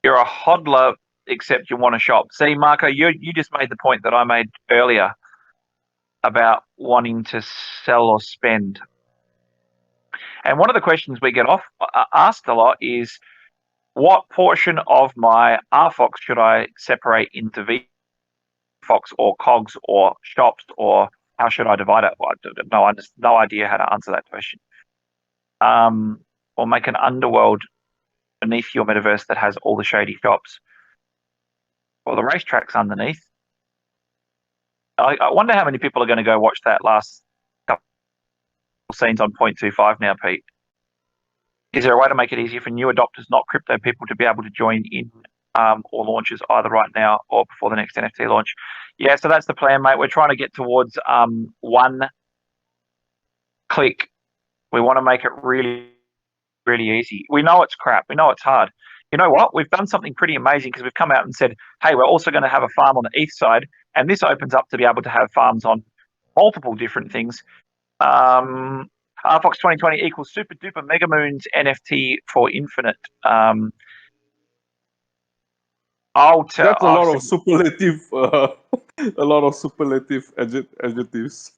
You're a hodler except you want to shop. See, Marco, you just made the point that I made earlier about wanting to sell or spend. And one of the questions we get asked a lot is, what portion of my RFOX should I separate into VFOX or COGS or shops, or how should I divide it? Well, I just no idea how to answer that question. Or make an underworld beneath your metaverse that has all the shady shops. Well, the racetrack's underneath. I wonder how many people are going to go watch that last couple scenes on 0.25 now, Pete. Is there a way to make it easier for new adopters, not crypto people, to be able to join in or launches either right now or before the next NFT launch? Yeah, so that's the plan, mate. We're trying to get towards one click. We want to make it really, really easy. We know it's crap. We know it's hard. You know what? We've done something pretty amazing because we've come out and said, hey, we're also going to have a farm on the ETH side, and this opens up to be able to have farms on multiple different things. RFOX 2020 equals super duper mega moons NFT for infinite. I'll tell. That's a lot of superlative. A lot of superlative adjectives.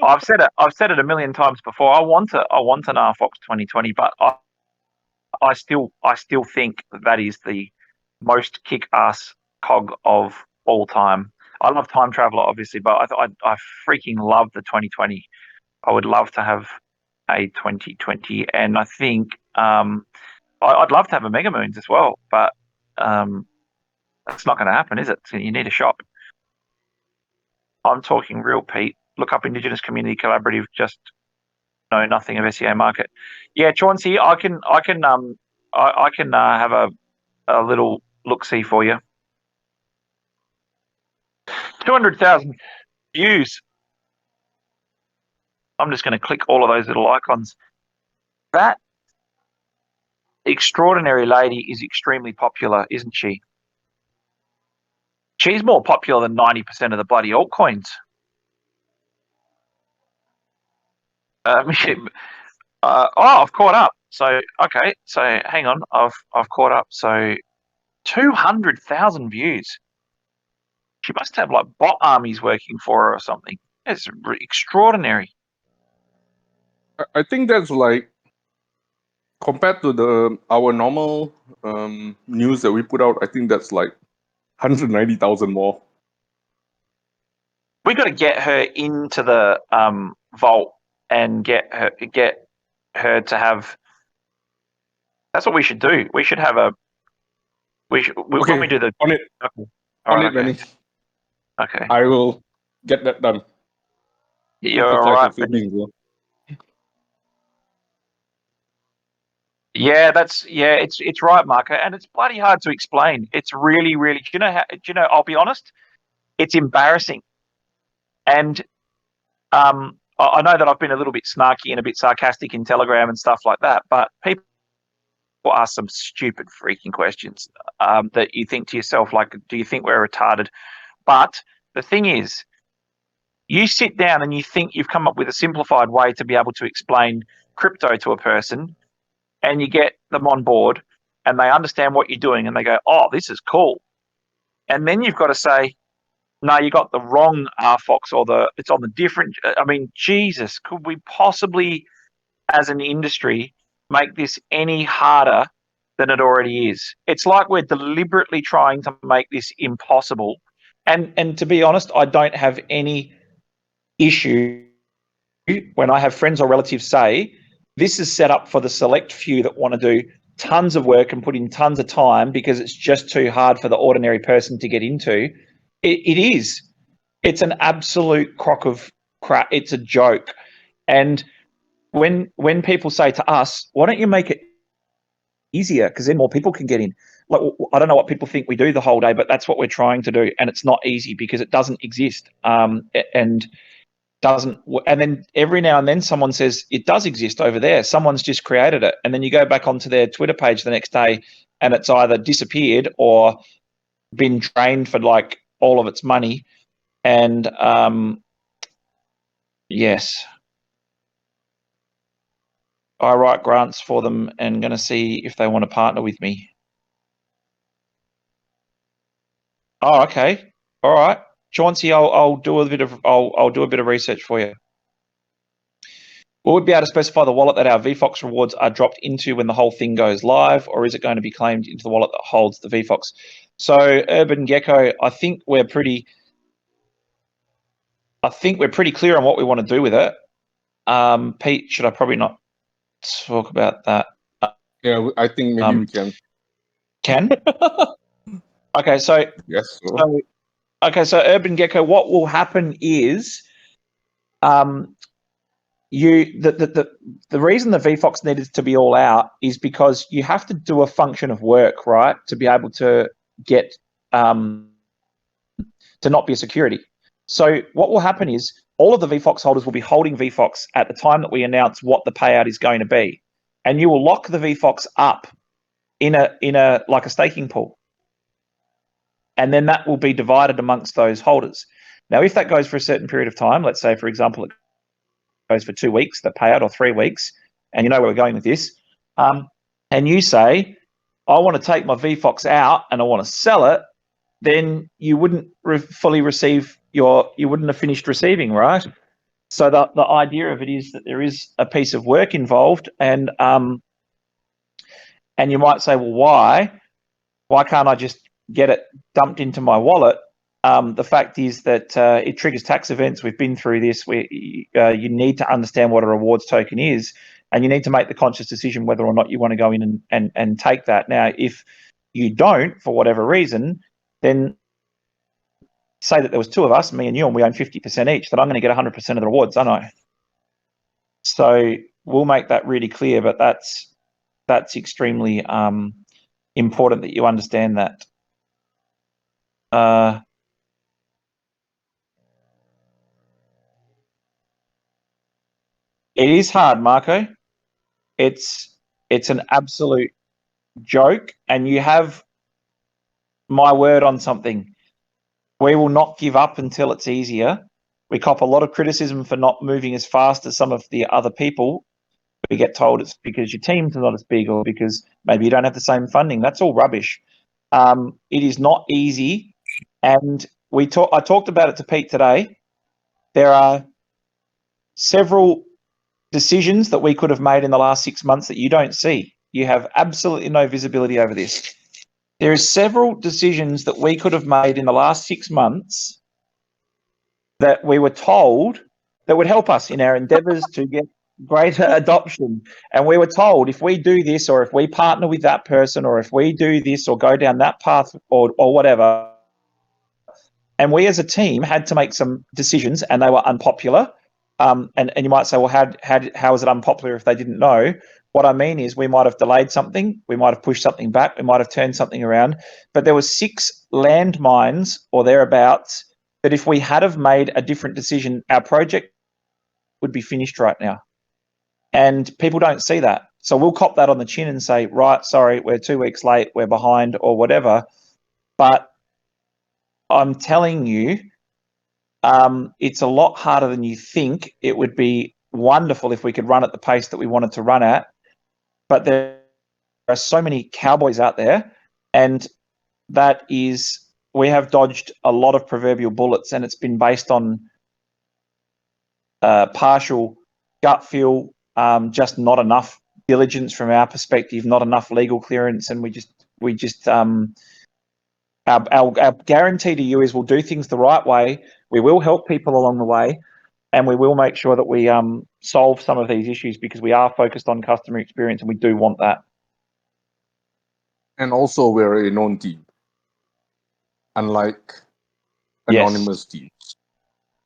I've said it a million times before. I want an RFOX 2020, but I still think that is the most kick-ass cog of all time. I love time traveler, obviously, but I freaking love the 2020. I would love to have a 2020, and I think I'd love to have a Mega Moons as well, but that's not going to happen, is it? So you need a shop. I'm talking real, Pete. Look up Indigenous Community Collaborative. Just know nothing of SEO market. Yeah, Chauncey, I can have a little look-see for you. 200,000 views. I'm just going to click all of those little icons. That extraordinary lady is extremely popular, isn't she? She's more popular than 90% of the bloody altcoins. I've caught up. So okay, so hang on, I've caught up. So 200,000 views. She must have like bot armies working for her or something. It's extraordinary. I think that's like compared to our normal news that we put out. I think that's like 190,000 more. We got to get her into the vault and get her to have. That's what we should do. We should have a. Okay, when we do the on it. Okay. On it, okay. Benny. Okay. I will get that done. You're all right. Filming, Yeah, it's right, Marco, and it's bloody hard to explain. It's really, really. Do you know? I'll be honest. It's embarrassing, and I know that I've been a little bit snarky and a bit sarcastic in Telegram and stuff like that, but people ask some stupid freaking questions that you think to yourself, like, do you think we're retarded? But the thing is, you sit down and you think you've come up with a simplified way to be able to explain crypto to a person, and you get them on board and they understand what you're doing and they go, oh, this is cool. And then you've got to say, no, you got the wrong RFOX, or it's on the different. I mean, Jesus, could we possibly, as an industry, make this any harder than it already is? It's like we're deliberately trying to make this impossible. And to be honest, I don't have any issue when I have friends or relatives say, this is set up for the select few that want to do tons of work and put in tons of time because it's just too hard for the ordinary person to get into. It is. It's an absolute crock of crap. It's a joke. And when people say to us, why don't you make it easier because then more people can get in? Like, I don't know what people think we do the whole day, but that's what we're trying to do. And it's not easy because it doesn't exist. And then every now and then someone says it does exist over there. Someone's just created it. And then you go back onto their Twitter page the next day and it's either disappeared or been drained for like all of its money. And yes, I write grants for them and going to see if they want to partner with me. Oh, okay. All right. Chauncey, I'll do a bit of research for you. Will we be able to specify the wallet that our VFOX rewards are dropped into when the whole thing goes live, or is it going to be claimed into the wallet that holds the VFOX? So, Urban Gecko, I think we're pretty clear on what we want to do with it. Pete, should I probably not talk about that? Yeah, I think maybe we can. Can? Okay, so Yes. So Urban Gecko, what will happen is, the reason the VFOX needed to be all out is because you have to do a function of work, right, to be able to get to not be a security. So what will happen is all of the VFOX holders will be holding VFOX at the time that we announce what the payout is going to be, and you will lock the VFOX up in a like a staking pool, and then that will be divided amongst those holders. Now, if that goes for a certain period of time, let's say, for example, it goes for 2 weeks, the payout, or 3 weeks, and you know where we're going with this, and you say, I want to take my VFOX out and I want to sell it, then you wouldn't fully receive you wouldn't have finished receiving, right? So the idea of it is that there is a piece of work involved, and you might say, well, why can't I just get it dumped into my wallet? The fact is that it triggers tax events. We've been through this. You need to understand what a rewards token is, and you need to make the conscious decision whether or not you want to go in and take that. Now, if you don't, for whatever reason, then say that there was 2 of us, me and you, and we own 50% each, that I'm going to get 100% of the rewards, aren't I? So we'll make that really clear, but that's extremely important that you understand that. It is hard, Marco. It's an absolute joke, and you have my word on something. We will not give up until it's easier. We cop a lot of criticism for not moving as fast as some of the other people. We get told it's because your teams are not as big, or because maybe you don't have the same funding. That's all rubbish. It is not easy, and I talked about it to Pete today. There are several decisions that we could have made in the last 6 months that you don't see. You have absolutely no visibility over this. There are several decisions that we could have made in the last 6 months that we were told that would help us in our endeavors to get greater adoption. And we were told, if we do this, or if we partner with that person, or if we do this or go down that path, or whatever. And we as a team had to make some decisions, and they were unpopular. and you might say, well, how is it unpopular if they didn't know? What I mean is we might have delayed something, we might have pushed something back, we might have turned something around, but there was 6 landmines or thereabouts that if we had have made a different decision, our project would be finished right now. And people don't see that. So we'll cop that on the chin and say, right, sorry, we're 2 weeks late, we're behind or whatever. But I'm telling you, it's a lot harder than you think. It would be wonderful if we could run at the pace that we wanted to run at. But there are so many cowboys out there, and that is, we have dodged a lot of proverbial bullets, and it's been based on partial gut feel, just not enough diligence from our perspective, not enough legal clearance, and we just our guarantee to you is we'll do things the right way. We will help people along the way, and we will make sure that we solve some of these issues because we are focused on customer experience and we do want that. And also, we're a known team, unlike anonymous teams.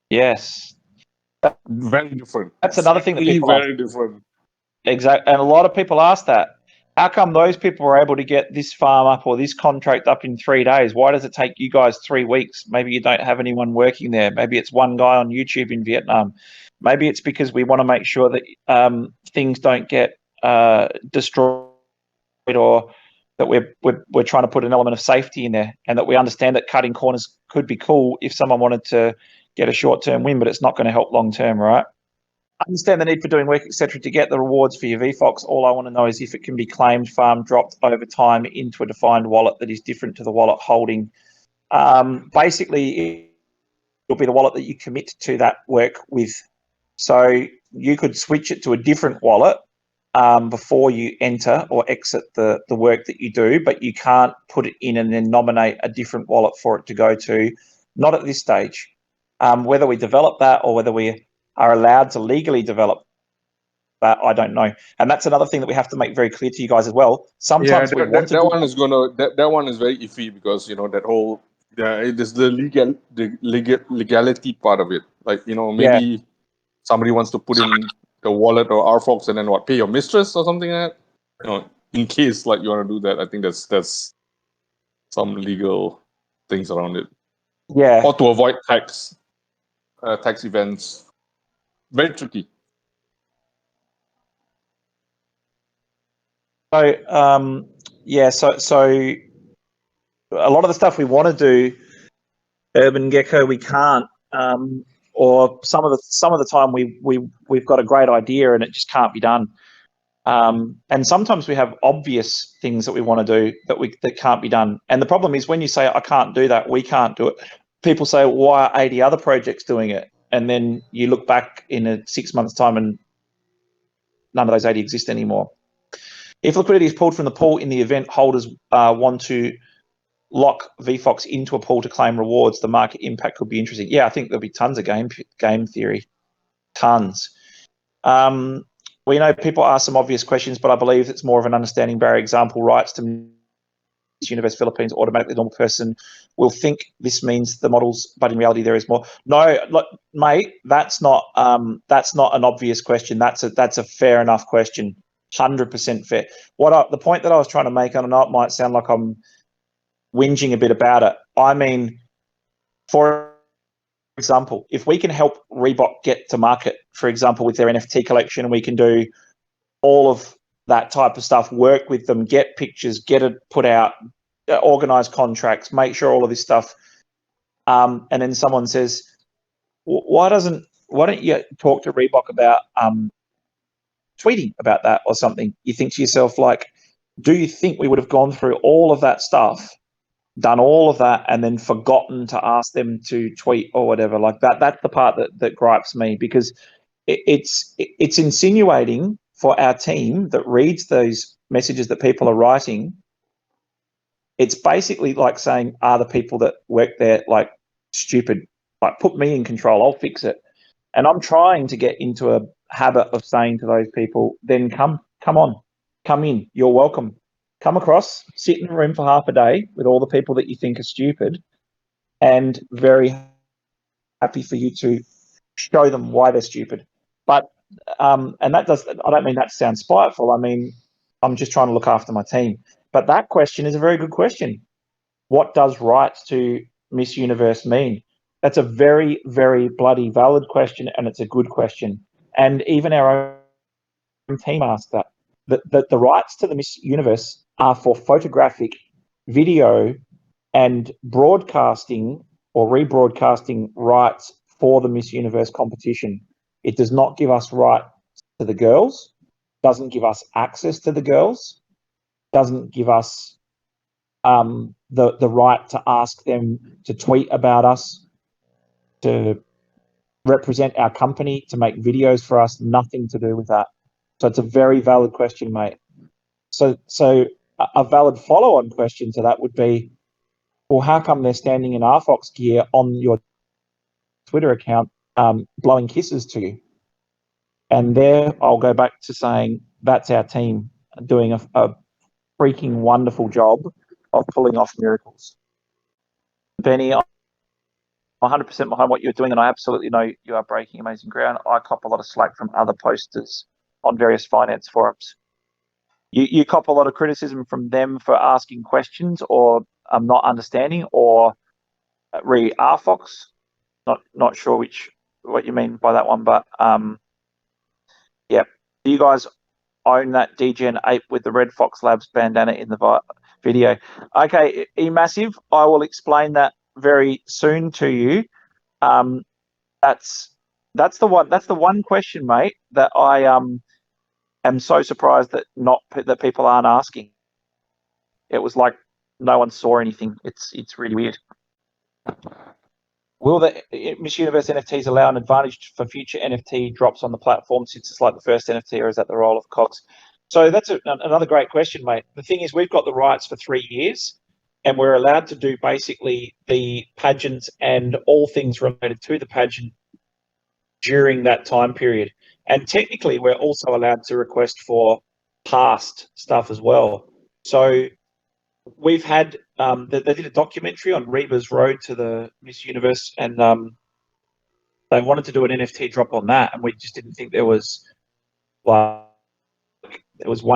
Yes. Very different. That's another thing that people very different. Exactly. And a lot of people ask that. How come those people were able to get this farm up or this contract up in 3 days? Why does it take you guys 3 weeks? Maybe you don't have anyone working there. Maybe it's one guy on YouTube in Vietnam. Maybe it's because we want to make sure that things don't get destroyed, or that we're trying to put an element of safety in there, and that we understand that cutting corners could be cool if someone wanted to get a short-term win, but it's not going to help long-term, right? I understand the need for doing work, etc., to get the rewards for your VFOX. All I want to know is if it can be claimed, farmed, dropped over time into a defined wallet that is different to the wallet holding. Basically, it'll be the wallet that you commit to that work with. So you could switch it to a different wallet before you enter or exit the work that you do, but you can't put it in and then nominate a different wallet for it to go to. Not at this stage. Whether we develop that or whether we are allowed to legally develop that, I don't know. And that's another thing that we have to make very clear to you guys as well. Sometimes that one is very iffy because that whole it is the legality part of it. Like maybe somebody wants to put in the wallet or RFOX and then pay your mistress or something like that. In case like you want to do that, I think that's some legal things around it. Yeah. Or to avoid tax events. Very tricky. So so a lot of the stuff we want to do, Urban Gecko, we can't. Or some of the time we've got a great idea and it just can't be done. And sometimes we have obvious things that we want to do that can't be done. And the problem is when you say I can't do that, we can't do it. People say, why are 80 other projects doing it? And then you look back in 6 months' time and none of those 80 exist anymore. If liquidity is pulled from the pool in the event holders want to lock VFOX into a pool to claim rewards, the market impact could be interesting. Yeah, I think there'll be tons of game theory. Tons. We know people ask some obvious questions, but I believe it's more of an understanding barrier. Example, rights to Miss Universe Philippines, automatically the normal person will think this means the models, but in reality there is more. No, look, mate, that's not an obvious question. That's a fair enough question. 100% fair. The point that I was trying to make, and I know it might sound like I'm whinging a bit about it. I mean, for example, if we can help Reebok get to market, for example, with their NFT collection, we can do all of that type of stuff, work with them, get pictures, get it put out, organize contracts, make sure all of this stuff. And then someone says, why don't you talk to Reebok about tweeting about that or something? You think to yourself, like, do you think we would have gone through all of that stuff, done all of that, and then forgotten to ask them to tweet or whatever? Like that's the part that gripes me, because it's insinuating for our team that reads those messages that people are writing. It's basically like saying, are the people that work there like stupid? Like, put me in control, I'll fix it. And I'm trying to get into a habit of saying to those people, then come on, come in, you're welcome. Come across, sit in a room for half a day with all the people that you think are stupid, and very happy for you to show them why they're stupid. But and that does, I don't mean that to sound spiteful. I mean, I'm just trying to look after my team. But that question is a very good question. What does rights to Miss Universe mean? That's a very, very bloody valid question, and it's a good question. And even our own team asked that. The rights to the Miss Universe are for photographic, video, and broadcasting or rebroadcasting rights for the Miss Universe competition. It does not give us right to the girls, doesn't give us access to the girls, doesn't give us the right to ask them to tweet about us, to represent our company, to make videos for us. Nothing to do with that. So it's a very valid question, mate. So a valid follow-on question to that would be, well, how come they're standing in RFOX gear on your Twitter account blowing kisses to you? And there I'll go back to saying that's our team doing a freaking wonderful job of pulling off miracles. Benny, I'm 100% behind what you're doing, and I absolutely know you are breaking amazing ground. I cop a lot of slack from other posters on various finance forums. You cop a lot of criticism from them for asking questions or not understanding, or re RFOX. Not sure what you mean by that one, but yeah. You guys own that DGen 8 with the RedFOX Labs bandana in the video. Okay, eMassive, I will explain that very soon to you. That's the one question, mate, that I am so surprised that people aren't asking. It was like no one saw anything. It's really weird. Will the Miss Universe NFTs allow an advantage for future NFT drops on the platform since it's like the first NFT, or is that the role of Cox? So that's another great question, mate. The thing is, we've got the rights for 3 years, and we're allowed to do basically the pageants and all things related to the pageant during that time period. And technically, we're also allowed to request for past stuff as well. So we've had they did a documentary on Reba's Road to the Miss Universe, and they wanted to do an NFT drop on that, and we just didn't think there was one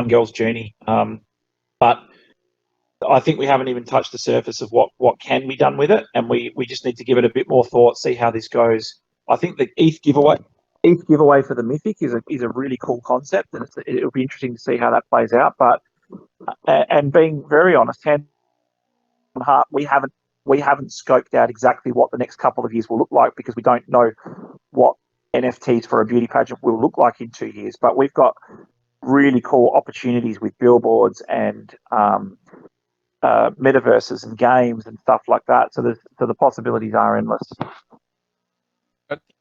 girl's journey. But I think we haven't even touched the surface of what can be done with it, and we just need to give it a bit more thought, see how this goes. I think the ETH giveaway for the Mythic is a really cool concept, and it'll be interesting to see how that plays out. But and being very honest, hand on heart, we haven't scoped out exactly what the next couple of years will look like, because we don't know what NFTs for a beauty pageant will look like in 2 years. But we've got really cool opportunities with billboards and metaverses and games and stuff like that. So the possibilities are endless.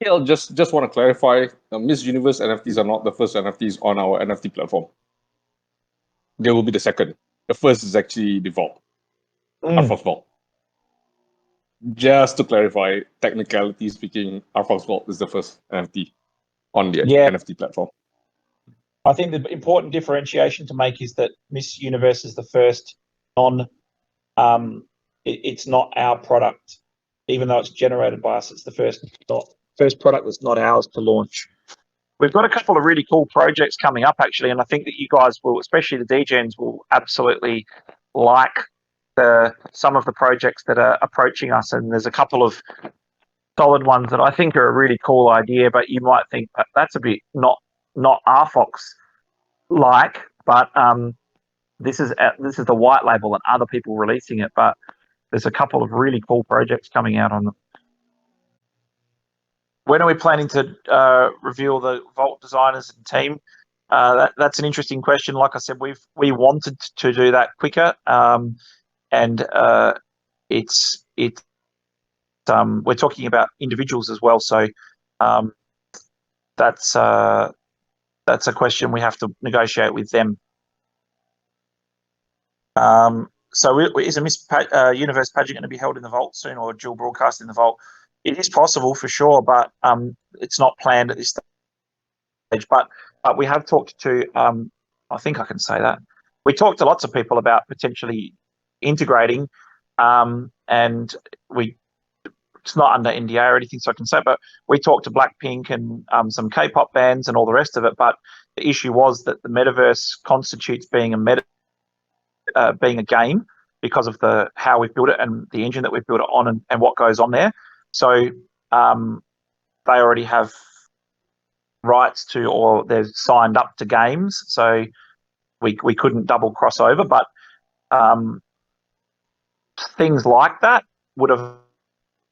I'll just want to clarify, Miss Universe NFTs are not the first NFTs on our NFT platform. They will be the second. The first is actually the Vault, RFOX Vault. Just to clarify, technically speaking, RFOX Vault is the first NFT on the NFT platform. I think the important differentiation to make is that Miss Universe is the first it's not our product, even though it's generated by us. It's the first product that's not ours to launch. We've got a couple of really cool projects coming up, actually, and I think that you guys will, especially the DGens, will absolutely like some of the projects that are approaching us. And there's a couple of solid ones that I think are a really cool idea, but you might think that's a bit not RFOX like, but this is the white label and other people releasing it. But there's a couple of really cool projects coming out on them. When are we planning to reveal the Vault designers and team? That's an interesting question. Like I said, we wanted to do that quicker, and we're talking about individuals as well. So that's a question we have to negotiate with them. So is a Miss Universe pageant going to be held in the Vault soon, or dual broadcast in the Vault? It is possible for sure, but it's not planned at this stage. But we have talked to, I think I can say that, we talked to lots of people about potentially integrating, and we it's not under NDA or anything, so I can say, but we talked to Blackpink and some K-pop bands and all the rest of it. But the issue was that the metaverse constitutes being a game because of how we've built it and the engine that we've built it on and what goes on there. So they already have rights to, or they're signed up to games, so we couldn't double cross over. But things like that would have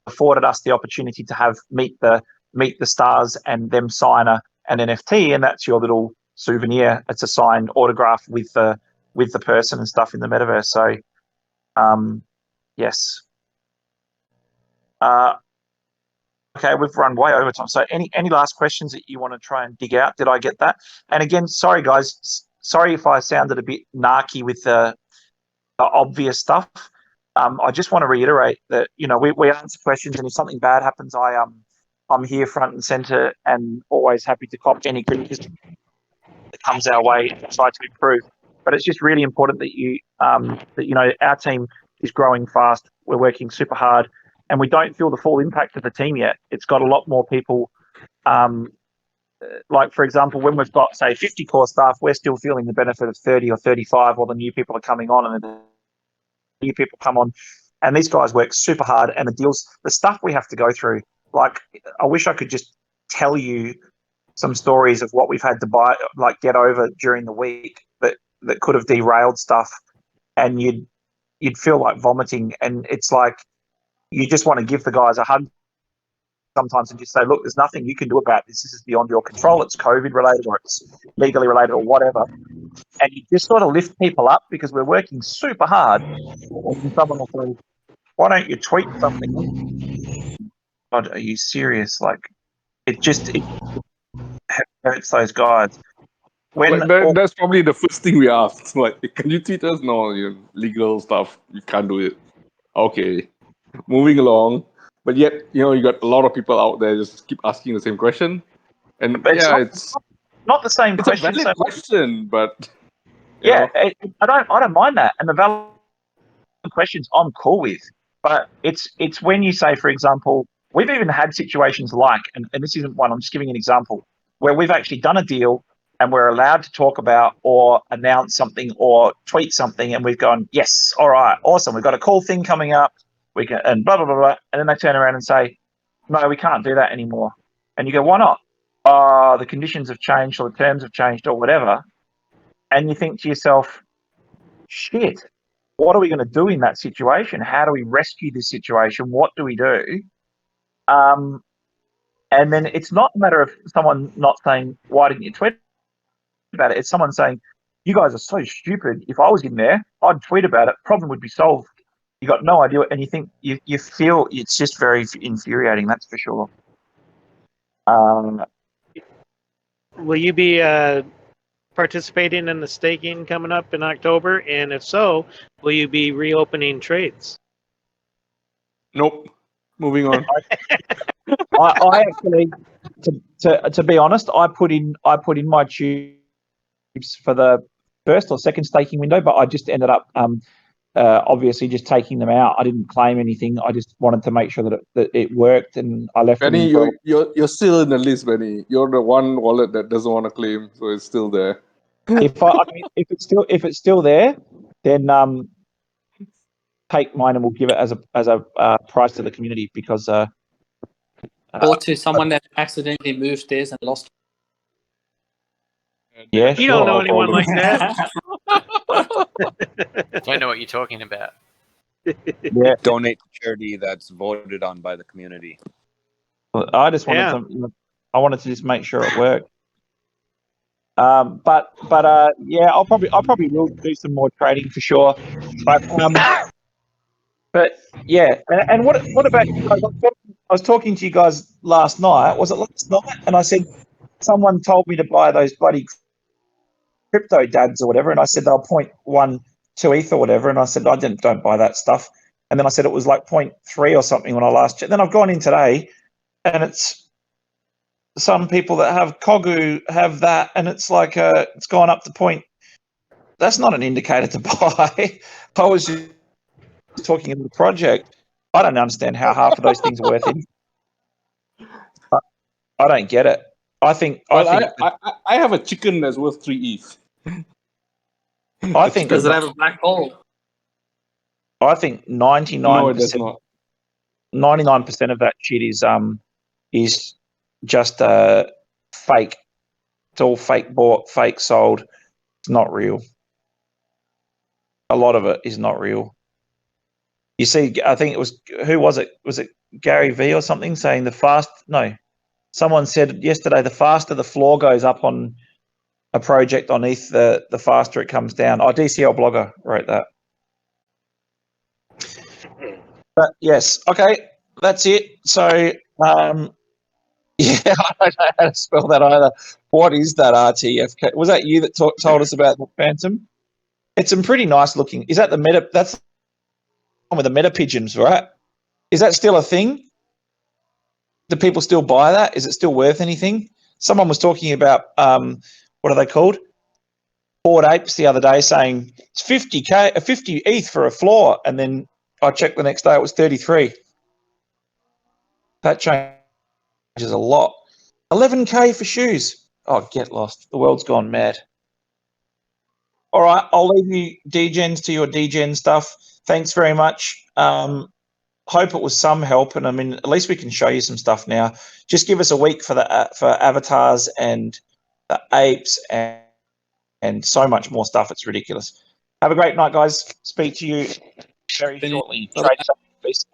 afforded us the opportunity to meet the stars and them sign an NFT, and that's your little souvenir. It's a signed autograph with the person and stuff in the metaverse. So yes. Okay, we've run way over time. So any last questions that you want to try and dig out? Did I get that? And again, sorry guys, sorry if I sounded a bit narky with the obvious stuff. I just want to reiterate that, you know, we answer questions, and if something bad happens, I'm here front and center and always happy to cop any criticism that comes our way and try to improve. But it's just really important that you know, our team is growing fast. We're working super hard, and we don't feel the full impact of the team yet. It's got a lot more people. Like, for example, when we've got, say, 50 core staff, we're still feeling the benefit of 30 or 35 while the new people are coming on, and the new people come on. And these guys work super hard, and the stuff we have to go through, like, I wish I could just tell you some stories of what we've had to get over during the week that could have derailed stuff, and you'd feel like vomiting. And it's like, you just want to give the guys a hug sometimes and just say, look, there's nothing you can do about this. This is beyond your control. It's COVID related, or it's legally related, or whatever. And you just sort of lift people up, because we're working super hard. And someone will say, why don't you tweet something? God, are you serious? Like, it hurts those guys. That's probably the first thing we ask. Like, can you tweet us? No, legal stuff. You can't do it. Okay, moving along. But yet, you got a lot of people out there just keep asking the same question. And it's not the same question. It's a valid question, but I don't mind that. And the valid questions I'm cool with. But it's when you say, for example, we've even had situations like, and this isn't one, I'm just giving an example, where we've actually done a deal and we're allowed to talk about or announce something or tweet something, and we've gone, yes, all right, awesome, we've got a cool thing coming up, we can, and blah, blah, blah, blah. And then they turn around and say, no, we can't do that anymore. And you go, why not? The conditions have changed, or the terms have changed, or whatever. And you think to yourself, shit, what are we going to do in that situation? How do we rescue this situation? What do we do? And then it's not a matter of someone not saying, why didn't you tweet about it? It's someone saying, you guys are so stupid. If I was in there, I'd tweet about it. Problem would be solved. You got no idea. And you think, you feel it's just very infuriating, that's for sure. Will you be participating in the staking coming up in October? And if so, will you be reopening trades? Nope. Moving on. I actually, to be honest, I put in my tubes for the first or second staking window, but I just ended up obviously just taking them out. I didn't claim anything. I just wanted to make sure that it worked, and I left. Benny, you're still in the list, Benny. You're the one wallet that doesn't want to claim, so it's still there. If it's still there, then take mine and we'll give it as a prize to the community, because or to someone that accidentally moved theirs and lost. Yeah, you don't know anyone like that. Don't know what you're talking about. Yeah. Donate to charity that's voted on by the community. I just wanted I wanted to just make sure it worked. But yeah, I'll probably will do some more trading for sure. But yeah, and what about you guys? I was talking to you guys last night. Was it last night? And I said, someone told me to buy those bloody crypto dads or whatever, and I said they'll 0.12 ETH or whatever, and I said don't buy that stuff. And then I said it was like 0.3 or something when I last checked. Then I've gone in today, and it's some people that have Kogu have that, and it's like it's gone up to point. That's not an indicator to buy. I was just talking in the project. I don't understand how half of those things are worth it. I don't get it. I think I have a chicken that's worth 3 ETH. I think Does it have a black hole? I think 99%. No, it does not. 99% of that shit is just fake. It's all fake bought, fake sold. It's not real. A lot of it is not real. You see, I think it was, who was it? Was it Gary V or something saying someone said yesterday, the faster the floor goes up on a project on ETH, the faster it comes down. DCL Blogger wrote that. But yes, okay, that's it. So, yeah, I don't know how to spell that either. What is that RTFK? Was that you that told us about the Phantom? It's some pretty nice looking. Is that the meta? That's the one with the meta pigeons, right? Is that still a thing? Do people still buy that? Is it still worth anything? Someone was talking about what are they called? Bored Apes the other day, saying it's 50 ETH for a floor, and then I checked the next day, it was 33. That changes a lot. 11K for shoes. Oh, get lost. The world's gone mad. All right, I'll leave you degens to your degen stuff. Thanks very much. Hope it was some help, and I mean, at least we can show you some stuff now. Just give us a week for the for avatars and the apes and so much more stuff. It's ridiculous. Have a great night, guys. Speak to you very shortly. Trade safe. Peace.